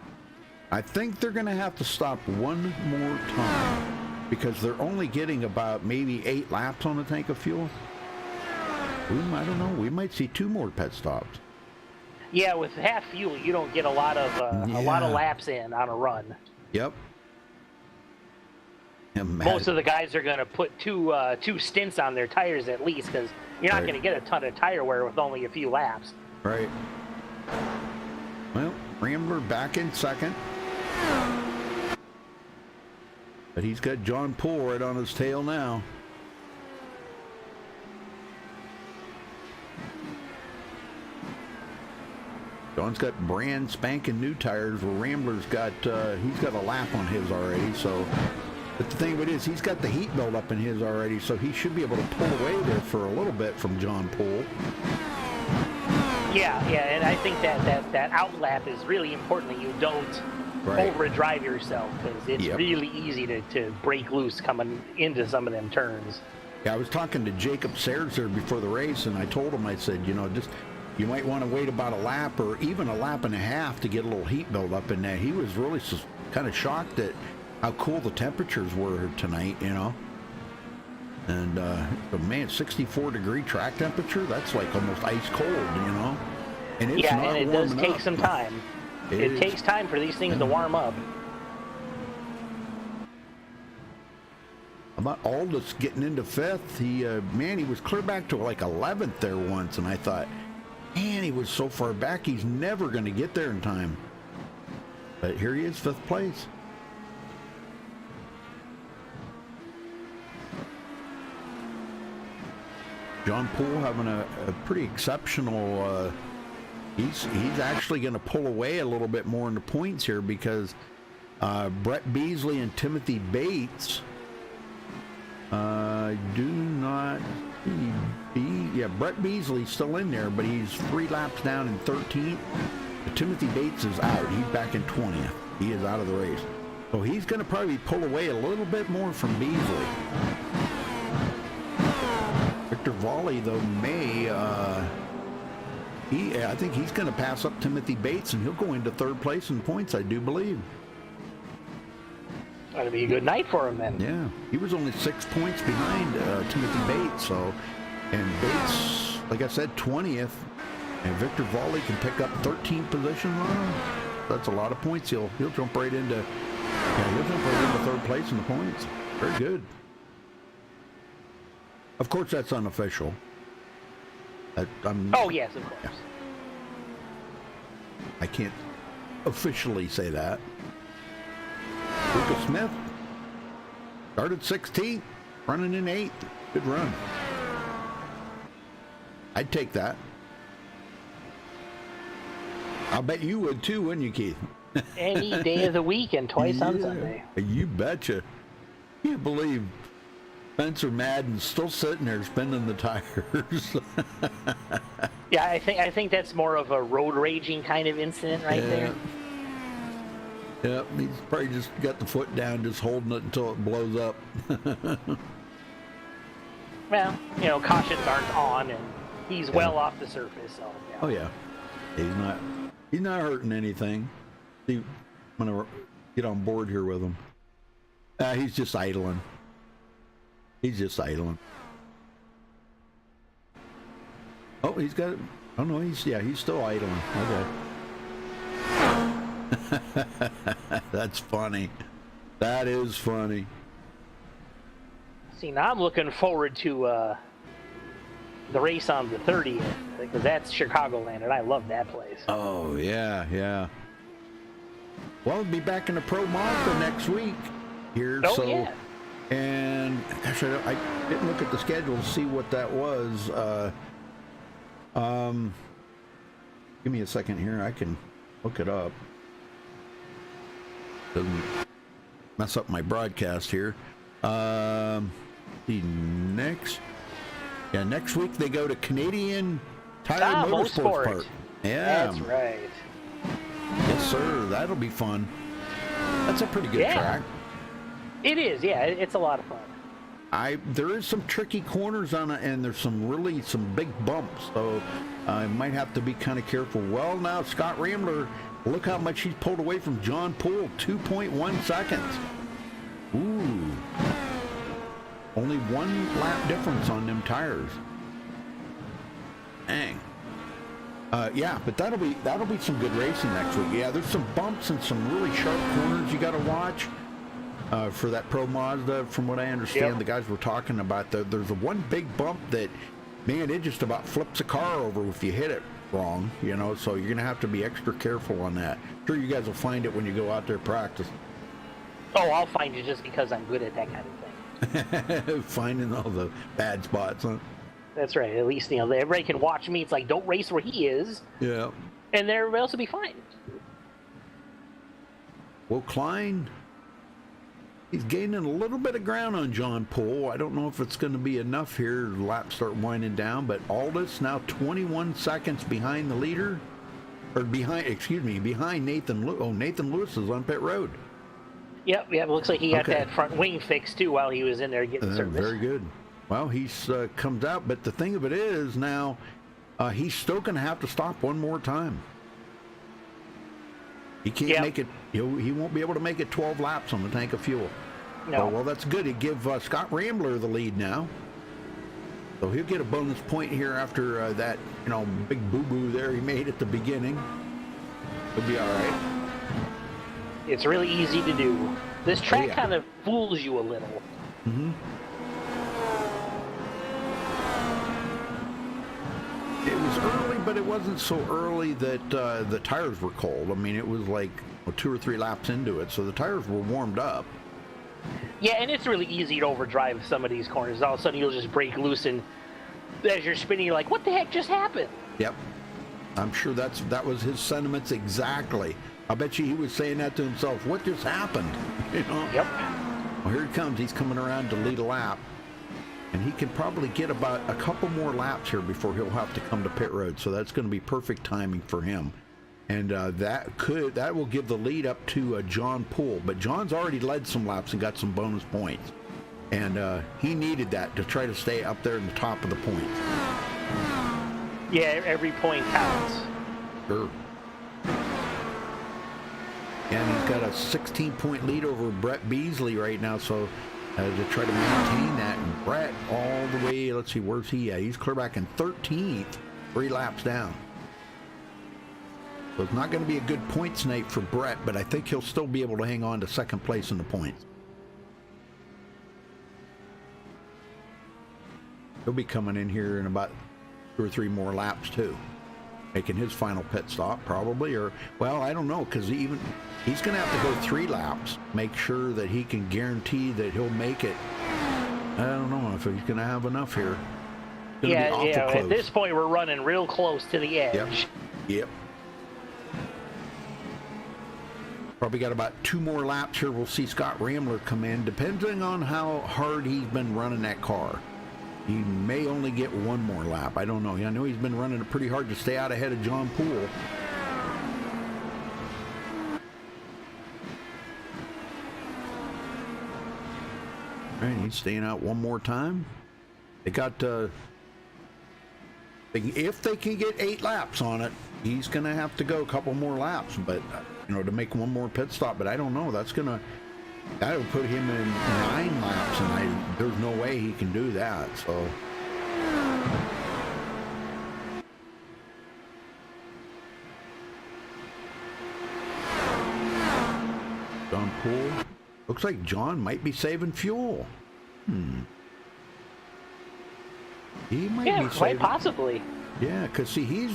I think they're going to have to stop one more time because they're only getting about maybe 8 laps on the tank of fuel. I don't know. We might see 2 more pit stops. Yeah, with half fuel, you don't get a lot of laps in on a run. Yep. Most of the guys are going to put two stints on their tires at least because you're not going to get a ton of tire wear with only a few laps. Right. Well, Rambler back in second. But he's got John Poole right on his tail now. John's got brand spanking new tires where Rambler's got, he's got a lap on his already, so. But the thing of it is, he's got the heat build up in his already, so he should be able to pull away there for a little bit from John Poole. Yeah, and I think that outlap is really important that you don't overdrive yourself because it's really easy to break loose coming into some of them turns. Yeah, I was talking to Jacob Sayers there before the race, and I told him, I said, you know, just you might want to wait about a lap or even a lap and a half to get a little heat build up in there. He was really kind of shocked at how cool the temperatures were tonight, you know. And man, 64-degree track temperature, that's like almost ice cold, you know. And it's not and it does take some time. It takes time for these things to warm up. About Aldous getting into 5th, he was clear back to like 11th there once, and I thought, man, he was so far back, he's never going to get there in time. But here he is, 5th place. John Poole having a pretty exceptional. He's actually going to pull away a little bit more in the points here because Brett Beasley and Timothy Bates do not see. Yeah, Brett Beasley's still in there, but he's 3 laps down in 13th. Timothy Bates is out. He's back in 20th. He is out of the race. So he's going to probably pull away a little bit more from Beasley. Victor Volley, though, may... I think he's going to pass up Timothy Bates, and he'll go into 3rd place in points, I do believe. That'll be a good night for him, then. Yeah. He was only 6 points behind Timothy Bates, so... And Bates, like I said, 20th. And Victor Volley can pick up 13th position on him. That's a lot of points. He'll jump right into 3rd place in the points. Very good. Of course, that's unofficial. Oh yes, of course. Yeah. I can't officially say that. Lucas Smith started 16th, running in 8th. Good run. I'd take that. I'll bet you would too, wouldn't you, Keith? Any day of the week and twice on Sunday. You betcha. Can't believe Spencer Madden's still sitting there spinning the tires. Yeah, I think that's more of a road raging kind of incident right there. Yep, he's probably just got the foot down, just holding it until it blows up. Well, cautions aren't on, and he's well off the surface. So. Yeah. Oh yeah, he's not hurting anything. See, I'm gonna get on board here with him. He's just idling. Oh, he's got it. Oh no, he's still idling. Okay. That's funny. That is funny. See, now I'm looking forward to the race on the 30th, because that's Chicagoland, and I love that place. Oh yeah. Well, we'll be back in the Pro Mazda next week here. Oh, so, yeah. And actually, I didn't look at the schedule to see what that was. Give me a second here. I can look it up. Doesn't mess up my broadcast here. The next week they go to Canadian Tire Motorsports Park. Yeah, that's right. Yes, sir. That'll be fun. That's a pretty good track. It is. Yeah, it's a lot of fun. There is some tricky corners on it, and there's some big bumps, so I might have to be kind of careful. Well, now Scott Rambler, look how much he's pulled away from John Poole, 2.1 seconds. Ooh, only 1 lap difference on them tires. Dang. Yeah, but that'll be some good racing next week. Yeah, there's some bumps and some really sharp corners you got to watch. For that Pro Mazda, from what I understand, the guys were talking about, there's one big bump that, man, it just about flips a car over if you hit it wrong, so you're going to have to be extra careful on that. Sure, you guys will find it when you go out there practice. Oh, I'll find it just because I'm good at that kind of thing. Finding all the bad spots, huh? That's right. At least, everybody can watch me. It's like, don't race where he is. Yeah. And everybody else will be fine. Well, Klein... he's gaining a little bit of ground on John Poole. I don't know if it's going to be enough here. The laps start winding down, but Aldis now 21 seconds behind the leader, or behind Nathan Lewis. Oh, Nathan Lewis is on pit road. Yep. Looks like he got that front wing fixed too while he was in there getting service. Very good. Well, he's comes out, but the thing of it is now he's still going to have to stop one more time. He can't make it. He won't be able to make it 12 laps on the tank of fuel. No. Well, that's good. It give Scott Rambler the lead now. So he'll get a bonus point here after that, big boo-boo there he made at the beginning. He'll be all right. It's really easy to do. This track kind of fools you a little. Mm-hmm. It was early, but it wasn't so early that the tires were cold. I mean, it was like 2 or 3 laps into it, so the tires were warmed up. Yeah, and it's really easy to overdrive some of these corners. All of a sudden, you'll just break loose and as you're spinning, you're like, what the heck just happened? Yep. I'm sure that was his sentiments exactly. I bet you he was saying that to himself. What just happened? You know? Yep. Well, here he comes. He's coming around to lead a lap. And he can probably get about a couple more laps here before he'll have to come to pit road. So that's going to be perfect timing for him. And that will give the lead up to John Poole. But John's already led some laps and got some bonus points. And he needed that to try to stay up there in the top of the points. Yeah, every point counts. Sure. And he's got a 16-point lead over Brett Beasley right now, so to try to maintain that. And Brett all the way, let's see, where's he at? He's clear back in 13th, 3 laps down. So it's not going to be a good points night for Brett, but I think he'll still be able to hang on to second place in the points. He'll be coming in here in about 2 or 3 more laps too, making his final pit stop probably, or well, I don't know, because he's going to have to go 3 laps, make sure that he can guarantee that he'll make it. I don't know if he's going to have enough here. Yeah. At this point, we're running real close to the edge. Yep. Probably got about 2 more laps here. We'll see Scott Rambler come in, depending on how hard he's been running that car. He may only get 1 more lap. I don't know. I know he's been running it pretty hard to stay out ahead of John Poole. All right, he's staying out 1 more time. They got, if they can get 8 laps on it, he's going to have to go a couple more laps, but, to make 1 more pit stop. But I don't know. That'll put him in 9 laps, and there's no way he can do that. So, John Poole. Looks like John might be saving fuel. He might be saving. Quite possibly. Yeah, because see, he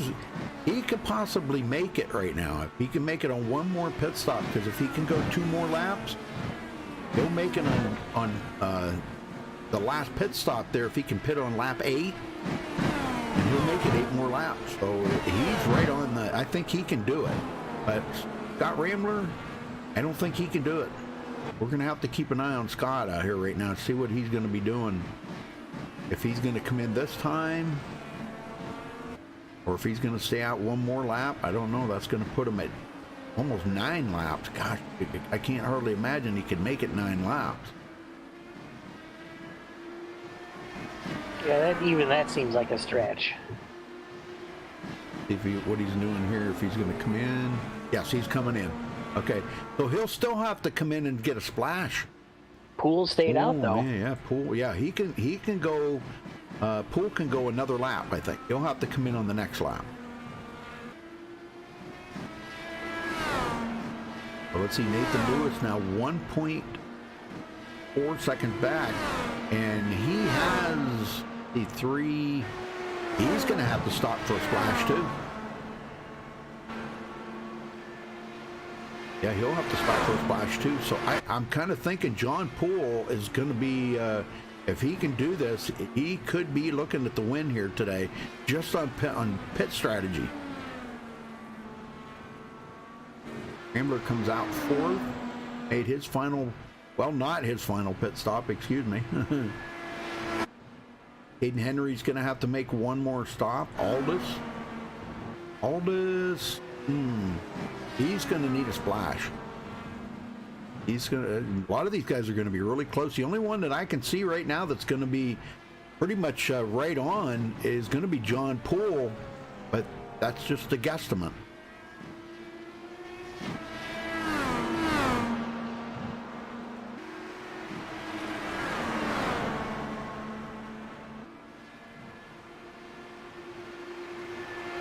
could possibly make it right now. If he can make it on 1 more pit stop, because if he can go 2 more laps, he'll make it on the last pit stop there. If he can pit on lap 8, and he'll make it 8 more laps. So he's right on I think he can do it. But Scott Rambler, I don't think he can do it. We're going to have to keep an eye on Scott out here right now to see what he's going to be doing. If he's going to come in this time, or if he's going to stay out 1 more lap. I don't know. That's going to put him at almost 9 laps. Gosh, I can't hardly imagine he could make it 9 laps. Yeah, that seems like a stretch. What he's doing here, if he's going to come in. Yes, he's coming in. Okay, so he'll still have to come in and get a splash. Poole stayed out though. Yeah, Poole. Yeah, he can go. Poole can go another lap, I think. He'll have to come in on the next lap. Well, let's see, Nathan Lewis now 1.4 seconds back, and he has the 3. He's going to have to stop for a splash too. Yeah, he'll have to stop for a splash too. So I'm kind of thinking John Poole is going to be, if he can do this, he could be looking at the win here today, just on pit strategy. Rambler comes out 4th, made his final, well, not his final pit stop, excuse me. Hayden Henry's going to have to make 1 more stop. Aldis, he's going to need a splash. A lot of these guys are going to be really close. The only one that I can see right now that's going to be pretty much right on is going to be John Poole, but that's just a guesstimate.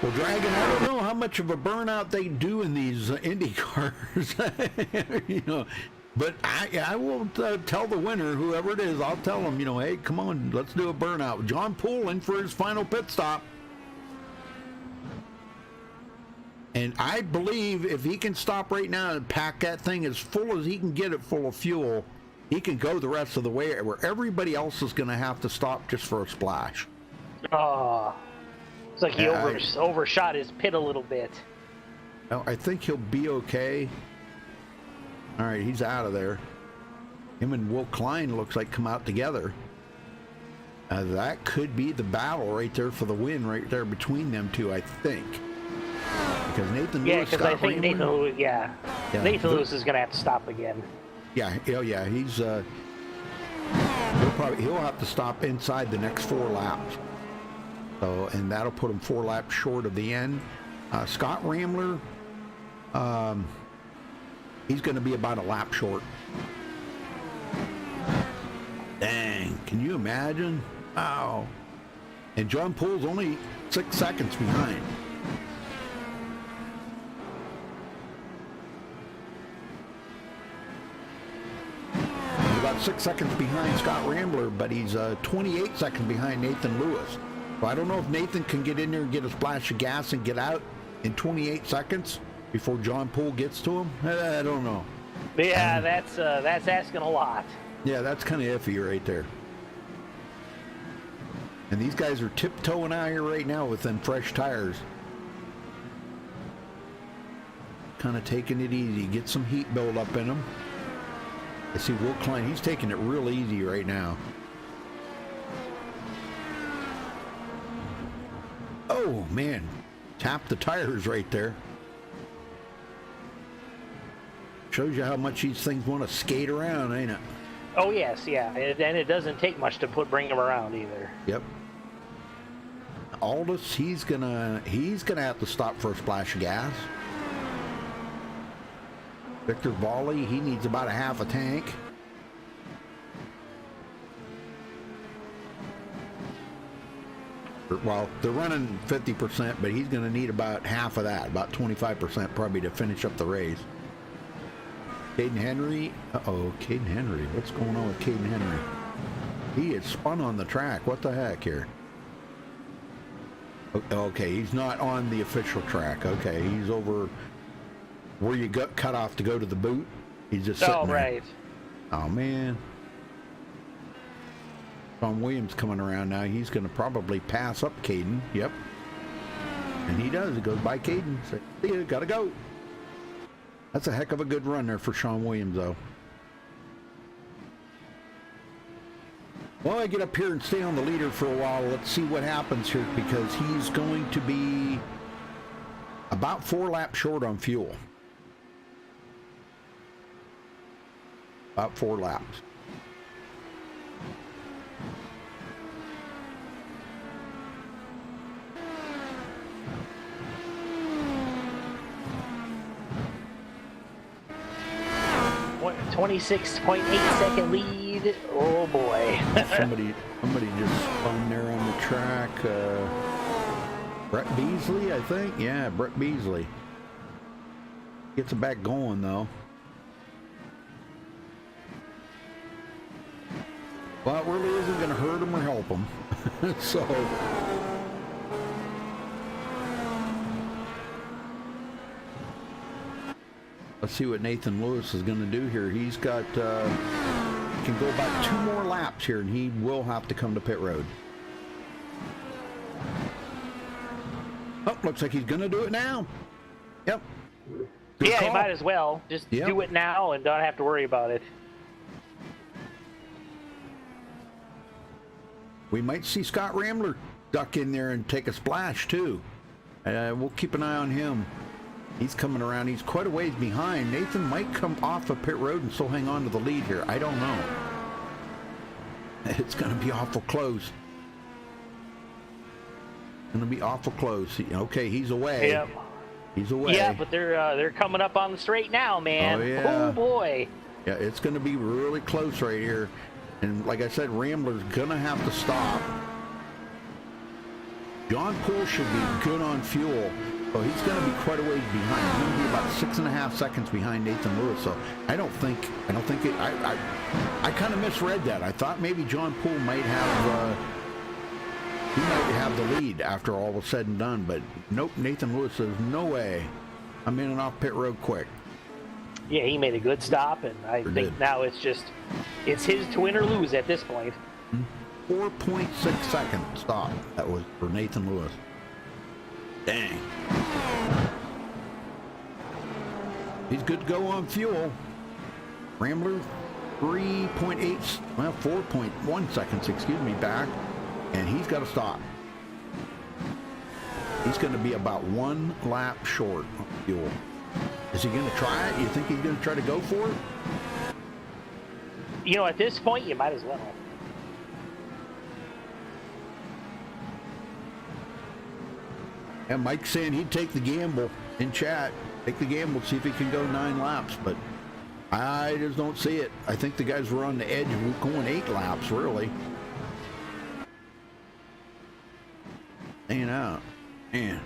Well, Dragon, I don't know how much of a burnout they do in these Indy cars, but I will tell the winner, whoever it is, I'll tell them, hey, come on, let's do a burnout. John Poole in for his final pit stop. And I believe if he can stop right now and pack that thing as full as he can get it full of fuel, he can go the rest of the way where everybody else is going to have to stop just for a splash. Oh, it's like he overshot his pit a little bit. No, I think he'll be okay. All right, he's out of there. Him and Will Klein looks like come out together. That could be the battle right there for the win right there between them two, I think. Because Nathan Lewis, because I think Nathan Lewis, Nathan Lewis is going to have to stop again. Yeah, he's he'll have to stop inside the next 4 laps. So, and that'll put him 4 laps short of the end. Scott Rambler, he's going to be about a lap short. Dang, can you imagine? Wow. And John Poole's only 6 seconds behind. He's about 6 seconds behind Scott Rambler, but he's 28 seconds behind Nathan Lewis. So I don't know if Nathan can get in there and get a splash of gas and get out in 28 seconds before John Poole gets to him. I don't know. Yeah, that's asking a lot. Yeah, that's kind of iffy right there. And these guys are tiptoeing out here right now with them fresh tires. Kind of taking it easy. Get some heat build up in them. I see Will Klein. He's taking it real easy right now. Oh, man. Tap the tires right there. Shows you how much these things want to skate around, ain't it? Oh, yes, yeah. And it doesn't take much to bring them around either. Yep. Aldous, he's gonna have to stop for a splash of gas. Victor Volley, he needs about a half a tank. Well, they're running 50%, but he's going to need about half of that, about 25% probably to finish up the race. Caden Henry, Caden Henry, what's going on with Caden Henry? He is spun on the track. What the heck here? Okay, he's not on the official track. Okay, he's over where you got cut off to go to the boot. He's just sitting there. Right. Oh, man. Tom Williams coming around now. He's going to probably pass up Caden. Yep. And he does. He goes by Caden. So, see you, gotta go. That's a heck of a good run there for Sean Williams, though. Well, I get up here and stay on the leader for a while. Let's see what happens here, because he's going to be about 4 laps short on fuel. About 4 laps. What, 26.8-second lead. Oh boy. somebody just spun there on the track. Brett Beasley, I think. Yeah, Brett Beasley. Gets it back going though. Well, it really isn't going to hurt him or help him. So. Let's see what Nathan Lewis is going to do here. He's got, can go about 2 more laps here, and he will have to come to pit road. Oh, looks like he's going to do it now. Yep. Good yeah, call. he might as well. Just do it now and don't have to worry about it. We might see Scott Rambler duck in there and take a splash, too. We'll keep an eye on him. He's coming around. He's quite a ways behind. Nathan might come off of pit road and still hang on to the lead here. I don't know. It's going to be awful close. Going to be awful close. Okay, he's away. Yep. He's away. Yeah, but they're coming up on the straight now, man. Oh, yeah. Oh boy. Yeah, it's going to be really close right here. And like I said, Rambler's going to have to stop. John Poole should be good on fuel. So he's going to be quite a ways behind. He's going to be about 6.5 seconds behind Nathan Lewis. So I don't think it. I kind of misread that. I thought maybe John Poole might have the lead after all was said and done. But nope, Nathan Lewis says no way. I'm in and off pit road quick. Yeah, he made a good stop, and I think now it's his to win or lose at this point. 4.6 second stop. That was for Nathan Lewis. Dang. He's good to go on fuel. Rambler 3.8, well, 4.1 seconds, excuse me, back. And he's got to stop. He's going to be about 1 lap short on fuel. Is he going to try it? You think he's going to try to go for it? You know, at this point, you might as well. And Mike's saying he'd take the gamble in chat. Take the gamble, see if he can go 9 laps. But I just don't see it. I think the guys were on the edge of going 8 laps, really. Hanging out. Man.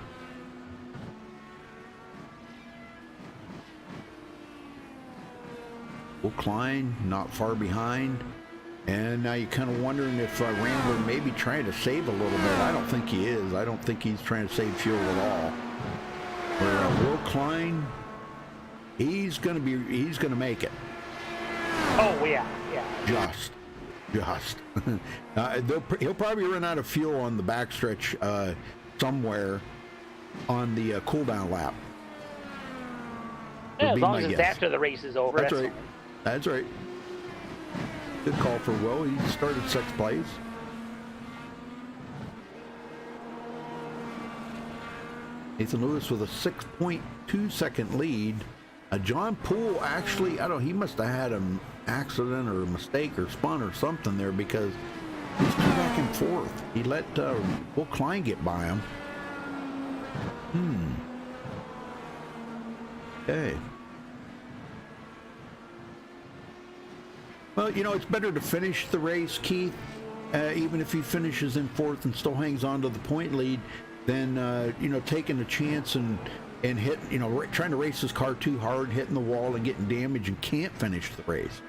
Will Klein not far behind. And now you're kind of wondering if Rambler may be trying to save a little bit. I don't think he is. I don't think he's trying to save fuel at all. Where Will Klein, he's going to make it. Oh, yeah. Just. He'll probably run out of fuel on the backstretch somewhere on the cooldown lap. Yeah, as long as it's after the race is over. That's right. That's right. Good call for Will. He started 6th place. Nathan Lewis with a 6.2 second lead. John Poole actually, he must have had an accident or a mistake or spun or something there because he's too back and forth. He let Will Klein get by him. Okay. Well, it's better to finish the race, Keith, even if he finishes in 4th and still hangs on to the point lead, than, taking a chance and hit, trying to race his car too hard, hitting the wall and getting damaged and can't finish the race,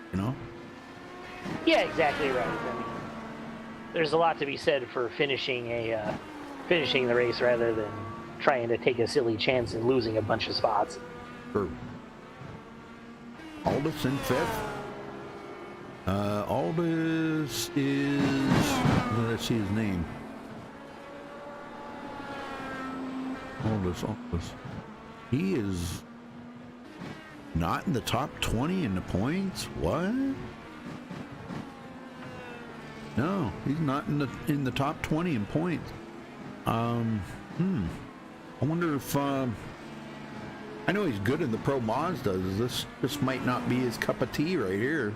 Yeah, exactly right. I mean, there's a lot to be said for finishing the race rather than trying to take a silly chance and losing a bunch of spots. Sure. Aldous in 5th. Aldous is, let's see his name. Aldous. He is not in the top 20 in the points? What? No, he's not in the top 20 in points. I wonder if I know he's good in the Pro Mazdas. This might not be his cup of tea right here.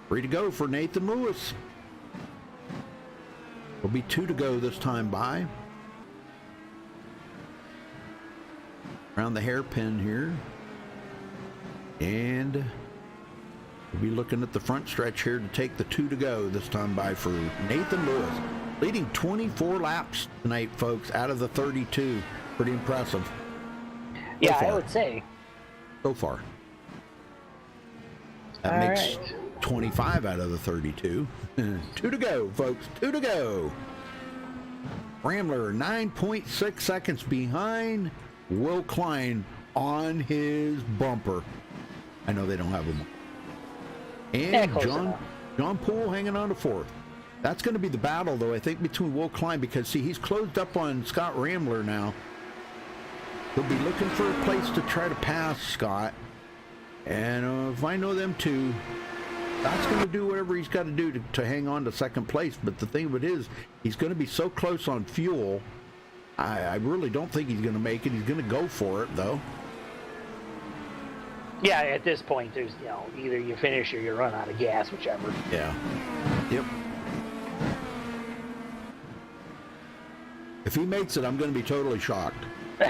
Free to go for Nathan Lewis. Will be 2 to go this time by. Around the hairpin here. And we'll be looking at the front stretch here to take the 2 to go this time by for Nathan Lewis. Leading 24 laps tonight, folks, out of the 32. Pretty impressive. Yeah, I would say. So far. That makes 25 out of the 32. 2 to go, folks. 2 to go. Rambler 9.6 seconds behind Will Klein on his bumper. I know they don't have him. And John Poole hanging on to 4th. That's going to be the battle, though, I think, between Will Klein, because, see, he's closed up on Scott Rambler now. He'll be looking for a place to try to pass Scott. And if I know them two, Scott's going to do whatever he's got to do to hang on to 2nd place. But the thing of it is, he's going to be so close on fuel. I really don't think he's going to make it. He's going to go for it, though. Yeah, at this point, there's, either you finish or you run out of gas, whichever. Yeah. Yep. If he makes it, I'm going to be totally shocked. All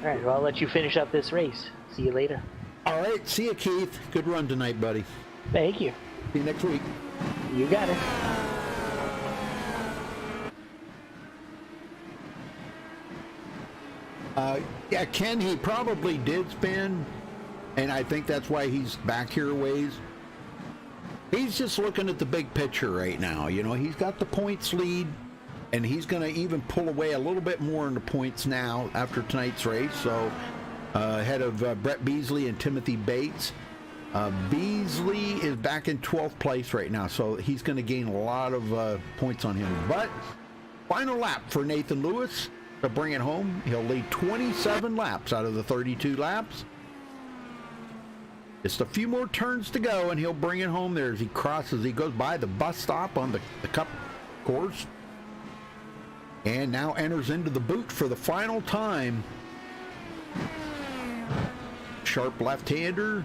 right, well, I'll let you finish up this race. See you later. All right, see you, Keith. Good run tonight, buddy. Thank you. See you next week. You got it. Yeah, Ken, he probably did spin, and I think that's why he's back here a ways. He's just looking at the big picture right now. He's got the points lead. and he's going to even pull away a little bit more in the points now after tonight's race. So ahead of Brett Beasley and Timothy Bates. Beasley is back in 12th place right now, so he's going to gain a lot of points on him. But final lap for Nathan Lewis to bring it home. He'll lead 27 laps out of the 32 laps. Just a few more turns to go, and he'll bring it home there as he crosses. He goes by the bus stop on the Cup course, and now enters into the boot for the final time. Sharp left-hander,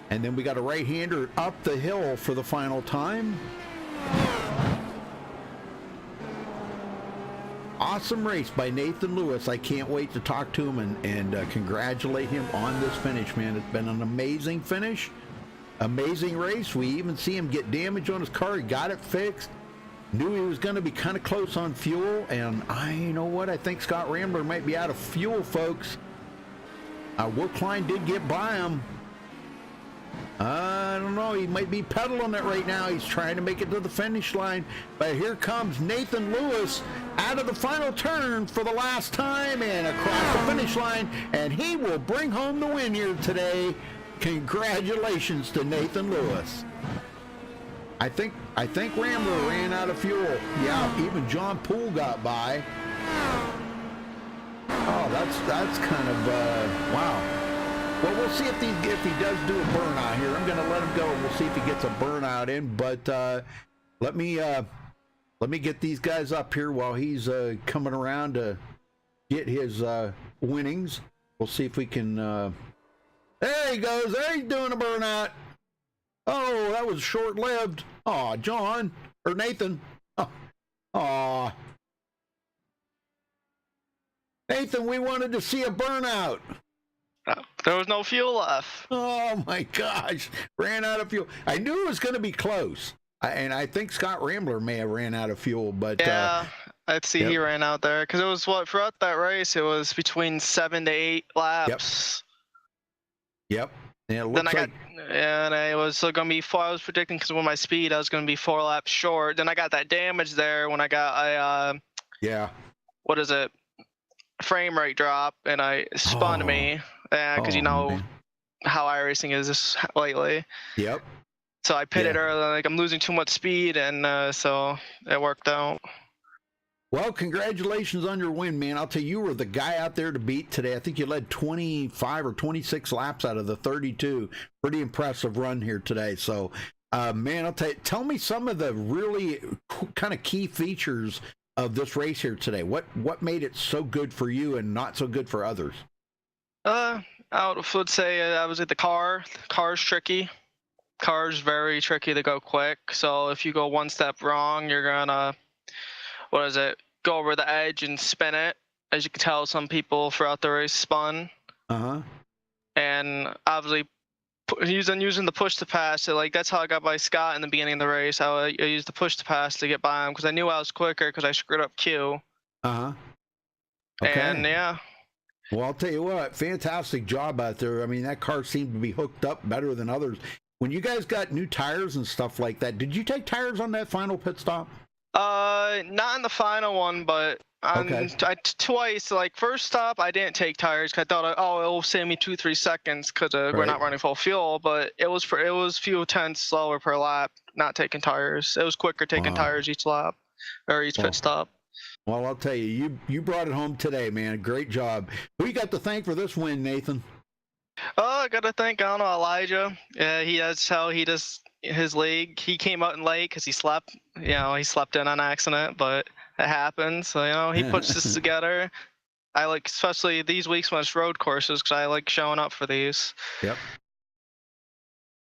and then we got a right-hander up the hill for the final time. Awesome race by Nathan Lewis. I can't wait to talk to him and congratulate him on this finish, man. It's been an amazing finish, amazing race. We even see him get damage on his car. He got it fixed. Knew he was going to be kind of close on fuel, and you know what? I think Scott Rambler might be out of fuel, folks. Will Klein did get by him. I don't know. He might be pedaling it right now. He's trying to make it to the finish line. But here comes Nathan Lewis out of the final turn for the last time and across the finish line. And he will bring home the win here today. Congratulations to Nathan Lewis. I think Rambler ran out of fuel. Yeah, even John Poole got by. Oh, that's kind of wow. Well, we'll see if he does do a burnout here. I'm going to let him go. We'll see if he gets a burnout in. But let me get these guys up here while he's coming around to get his winnings. We'll see if we can. There he goes. There he's doing a burnout. Oh, that was short-lived. Oh, John or Nathan. Oh. Nathan, we wanted to see a burnout. There was no fuel left. Oh my gosh, ran out of fuel. I knew it was going to be close, and I think Scott Rambler may have ran out of fuel, but yeah, I'd see yep. He ran out there because it was throughout that race. It was between 7 to 8 laps. Yep. And it looks then I was going to be I was predicting because with my speed, I was going to be 4 laps short. Then I got that damage there when I got what is it? Frame rate drop, and I spun me. Yeah, because you know man. How iRacing is this lately. Yep. So I pitted early, like I'm losing too much speed, and so it worked out. Well, congratulations on your win, man. I'll tell you, you were the guy out there to beat today. I think you led 25 or 26 laps out of the 32. Pretty impressive run here today. So, man, I'll tell me some of the really kind of key features of this race here today. What made it so good for you and not so good for others? I would say I was at the car. The car's tricky. Car's very tricky to go quick. So if you go one step wrong, you're gonna, go over the edge and spin it. As you can tell, some people throughout the race spun. And obviously, using the push to pass, so like that's how I got by Scott in the beginning of the race. I used the push to pass to get by him because I knew I was quicker because I screwed up Q. Okay. And yeah. Well, I'll tell you what, fantastic job out there. I mean, that car seemed to be hooked up better than others. When you guys got new tires and stuff like that, did you take tires on that final pit stop? Not in the final one, but twice. Like first stop, I didn't take tires because I thought, it'll save me 2-3 seconds because we're not running full fuel. But it was few tenths slower per lap, not taking tires. It was quicker taking tires each lap or each pit stop. Well, I'll tell you, you brought it home today, man. Great job. Who you got to thank for this win, Nathan? I got to thank, Elijah. Yeah, he does his league. He came out in late because he slept. He slept in on accident, but it happens. So, he puts this together. I like, especially these weeks when it's road courses, because I like showing up for these. Yep.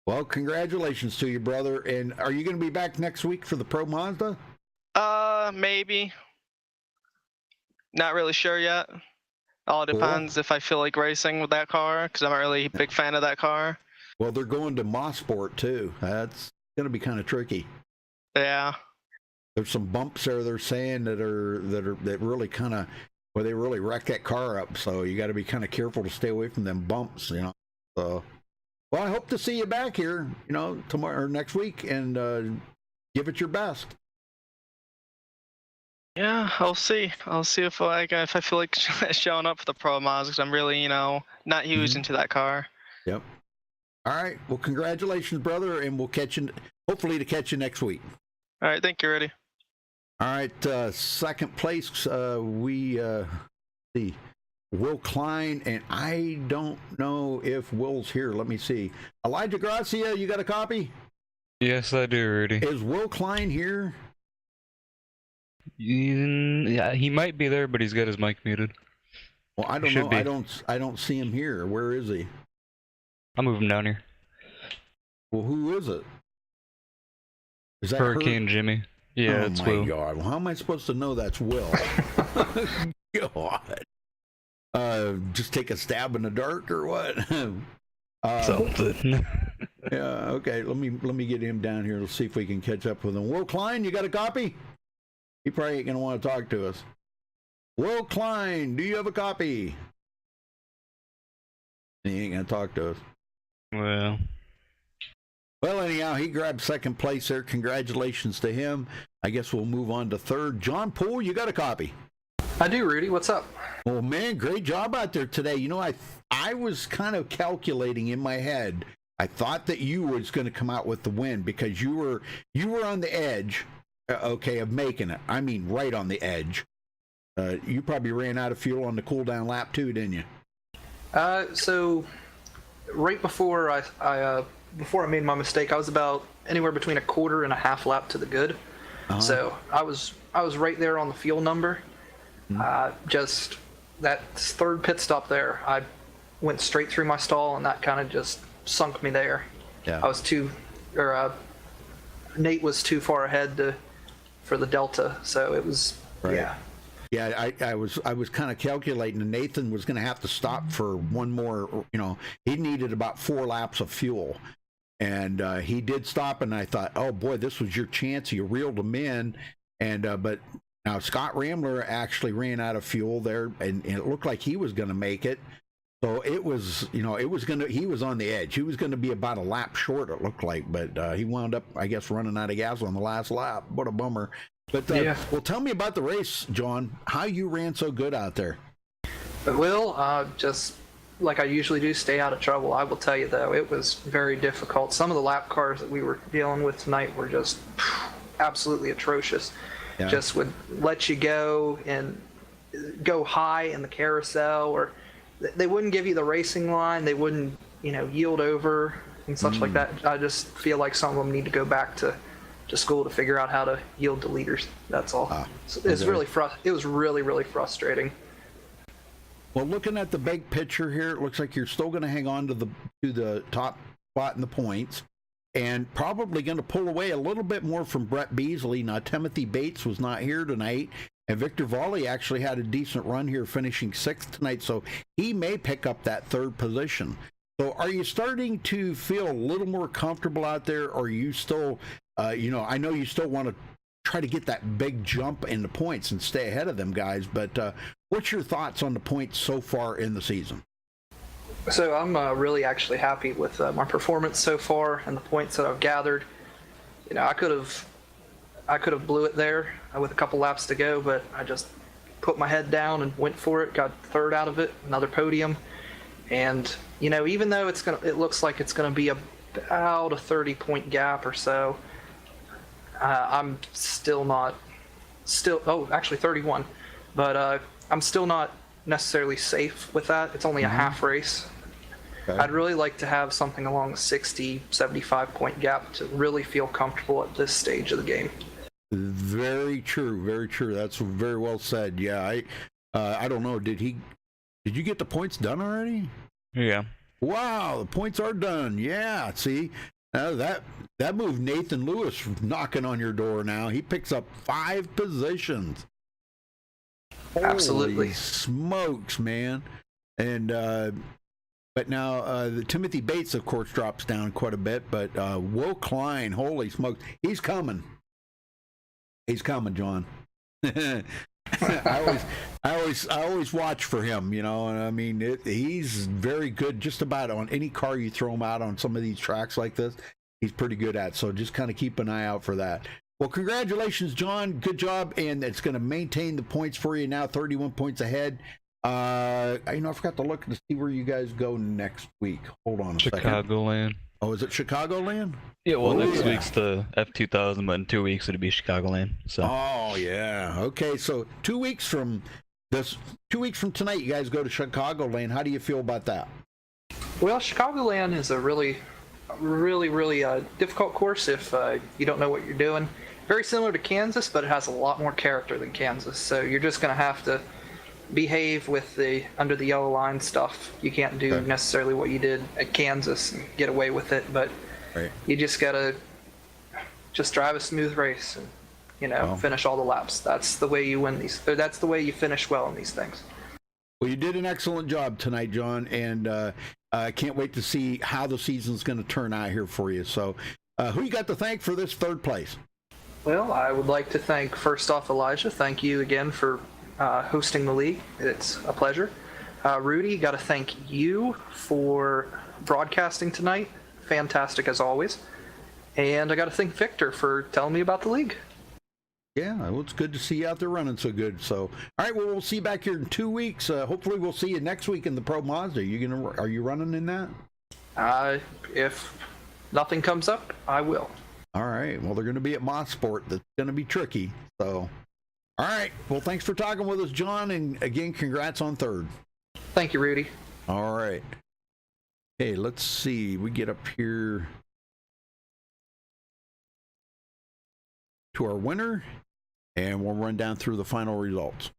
Well, congratulations to you, brother. And are you going to be back next week for the Pro Mazda? Maybe. Not really sure yet. All depends if I feel like racing with that car, because I'm a really big fan of that car. Well, they're going to Mossport too. That's going to be kind of tricky. Yeah. There's some bumps there they're saying that really kind of, well, they really wreck that car up. So you got to be kind of careful to stay away from them bumps, So, well, I hope to see you back here, tomorrow or next week, and give it your best. Yeah, I'll see. I'll see if I feel like showing up for the pro mods, because I'm really, not huge into that car. Yep. All right. Well, congratulations, brother, and we'll catch you. Hopefully, to catch you next week. All right, thank you, Reddy. All right. Second place, we see Will Klein, and I don't know if Will's here. Let me see. Elijah Gracia, you got a copy? Yes, I do, Rudy. Is Will Klein here? Yeah, he might be there, but he's got his mic muted. Well, I don't know. I don't see him here. Where is he? I'll move him down here. Well, who is it? Is that Hurricane Jimmy? Yeah, it's Will. Oh my God! Well, how am I supposed to know that's Will? God. Just take a stab in the dark or what? Something. Yeah. Okay. Let me get him down here. Let's see if we can catch up with him. Will Klein, you got a copy? He probably ain't gonna want to talk to us. Will Klein, do you have a copy? He ain't gonna talk to us. Well, anyhow, he grabbed second place there. Congratulations to him. I guess we'll move on to third. John Poole, you got a copy? I do, Rudy. What's up? Oh man, great job out there today. You know, I was kind of calculating in my head. I thought that you was going to come out with the win because you were on the edge, okay, of making it. I mean, right on the edge. You probably ran out of fuel on the cool down lap too, didn't you? So right before I made my mistake, I was about anywhere between a quarter and a half lap to the good. So I was right there on the fuel number. Just that third pit stop there, I went straight through my stall, and that kind of just sunk me there. Yeah. Nate was too far ahead for the delta, so it was right. Yeah, I was kind of calculating, and Nathan was going to have to stop for one more. You know, he needed about 4 laps of fuel, and he did stop. And I thought, oh boy, this was your chance. You reeled him in, and but now Scott Rambler actually ran out of fuel there, and it looked like he was going to make it. So it was, he was on the edge. He was going to be about a lap short, it looked like, but he wound up, I guess, running out of gas on the last lap. What a bummer. But, well, tell me about the race, John, how you ran so good out there. Well, just like I usually do, stay out of trouble. I will tell you, though, it was very difficult. Some of the lap cars that we were dealing with tonight were just absolutely atrocious. Yeah. Just would let you go and go high in the carousel, or they wouldn't give you the racing line. They wouldn't, yield over and such like that. I just feel like some of them need to go back to school to figure out how to yield to leaders. That's all. So it was really, really frustrating. Well, looking at the big picture here, it looks like you're still going to hang on to the top spot in the points, and probably going to pull away a little bit more from Brett Beasley. Now, Timothy Bates was not here tonight, and Victor Volley actually had a decent run here, finishing 6th tonight, so he may pick up that 3rd position. So are you starting to feel a little more comfortable out there, or are you still, I know you still want to try to get that big jump in the points and stay ahead of them guys, but what's your thoughts on the points so far in the season? So I'm really actually happy with my performance so far and the points that I've gathered. I could have blew it there with a couple laps to go, but I just put my head down and went for it, got 3rd out of it, another podium. And, even though it looks like it's going to be about a 30-point gap or so, I'm actually 31, but I'm still not necessarily safe with that. It's only a half race. Okay. I'd really like to have something along the 60, 75-point gap to really feel comfortable at this stage of the game. Very true, very true. That's very well said. Yeah, I don't know. Did you get the points done already? Yeah. Wow, the points are done. Yeah, see, that moved Nathan Lewis knocking on your door now. He picks up 5 positions. Absolutely. Holy smokes, man. And but now the Timothy Bates, of course, drops down quite a bit, but Will Klein, holy smokes, he's coming. He's coming, John. I always watch for him, and I mean, he's very good just about on any car you throw him out on some of these tracks like this. He's pretty good at, so just kind of keep an eye out for that. Well, congratulations, John. Good job, and it's going to maintain the points for you now, 31 points ahead. I forgot to look to see where you guys go next week. Hold on a second. Chicagoland. Oh, is it Chicagoland? Yeah, well, Oh, next yeah. week's the F2000, but in 2 weeks it'll be Chicagoland. So. Oh, yeah. Okay, so 2 weeks from tonight, you guys go to Chicagoland. How do you feel about that? Well, Chicagoland is a really difficult course if you don't know what you're doing. Very similar to Kansas, but it has a lot more character than Kansas. So you're just going to have to behave with the under the yellow line stuff. You can't do necessarily what you did at Kansas and get away with it, but you just got to just drive a smooth race and finish all the laps. That's the way you win these. Or that's the way you finish well in these things. Well, you did an excellent job tonight, John, and I can't wait to see how the season's going to turn out here for you. So, who you got to thank for this third place? Well, I would like to thank, first off, Elijah. Thank you again for hosting the league. It's a pleasure. Rudy, got to thank you for broadcasting tonight. Fantastic as always. And I got to thank Victor for telling me about the league. Yeah, well, it's good to see you out there running so good. So, all right, well, we'll see you back here in 2 weeks. Hopefully, we'll see you next week in the Pro Mazda. Are you running in that? If nothing comes up, I will. All right. Well, they're going to be at Mosport. That's going to be tricky. So, all right. Well, thanks for talking with us, John. And again, congrats on third. Thank you, Rudy. All right. Hey, let's see. We get up here to our winner, and we'll run down through the final results.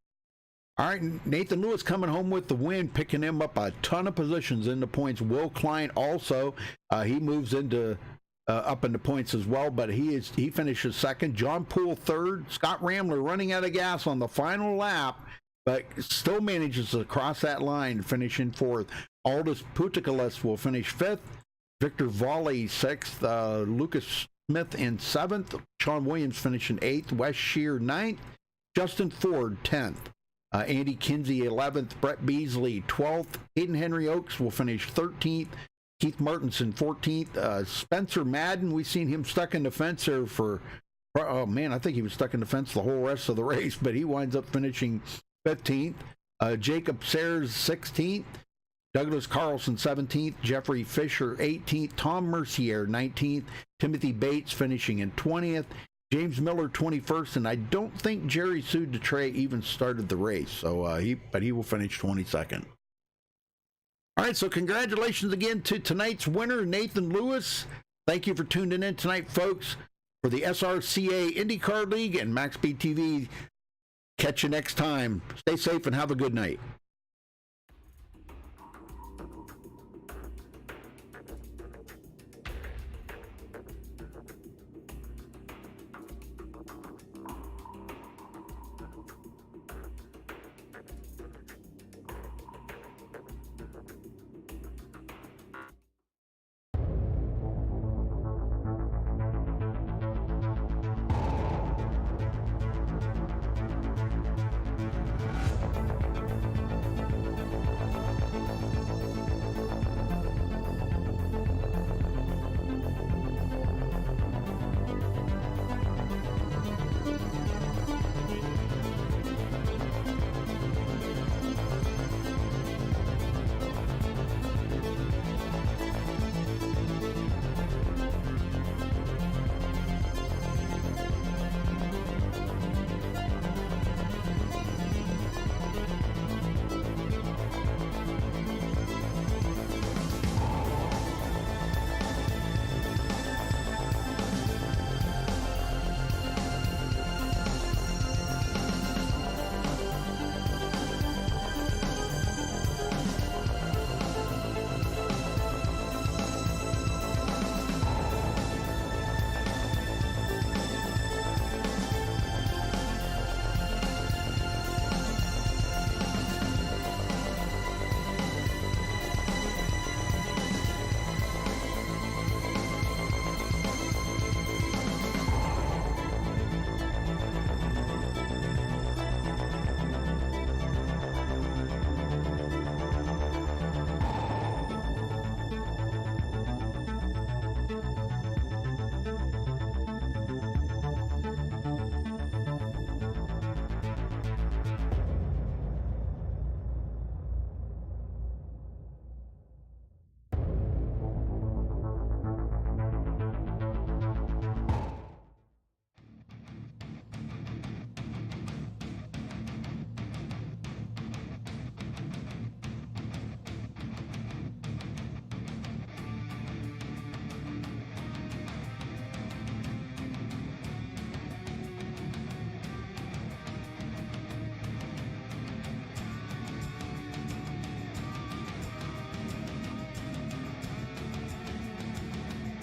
All right, Nathan Lewis coming home with the win, picking him up a ton of positions in the points. Will Klein also, he moves into up into points as well, but he finishes second. John Poole third. Scott Rambler running out of gas on the final lap, but still manages to cross that line and finish in fourth. Aldous Putikales will finish fifth. Victor Volley sixth. Lucas Smith in seventh. Sean Williams finishing eighth. Wes Shear ninth. Justin Ford 10th. Andy Kinsey 11th. Brett Beasley 12th. Hayden Henry Oaks will finish 13th. Keith Martinson 14th. Spencer Madden, we've seen him stuck in the fence there I think he was stuck in the fence the whole rest of the race, but he winds up finishing 15th. Jacob Sayers 16th. Douglas Carlson 17th. Jeffrey Fisher 18th. Tom Mercier 19th. Timothy Bates finishing in 20th. James Miller 21st, and I don't think Jerry Sue Detre even started the race, so he will finish 22nd. All right, so congratulations again to tonight's winner, Nathan Lewis. Thank you for tuning in tonight, folks, for the SRCA IndyCar League and MaxSpeedTV. Catch you next time. Stay safe and have a good night.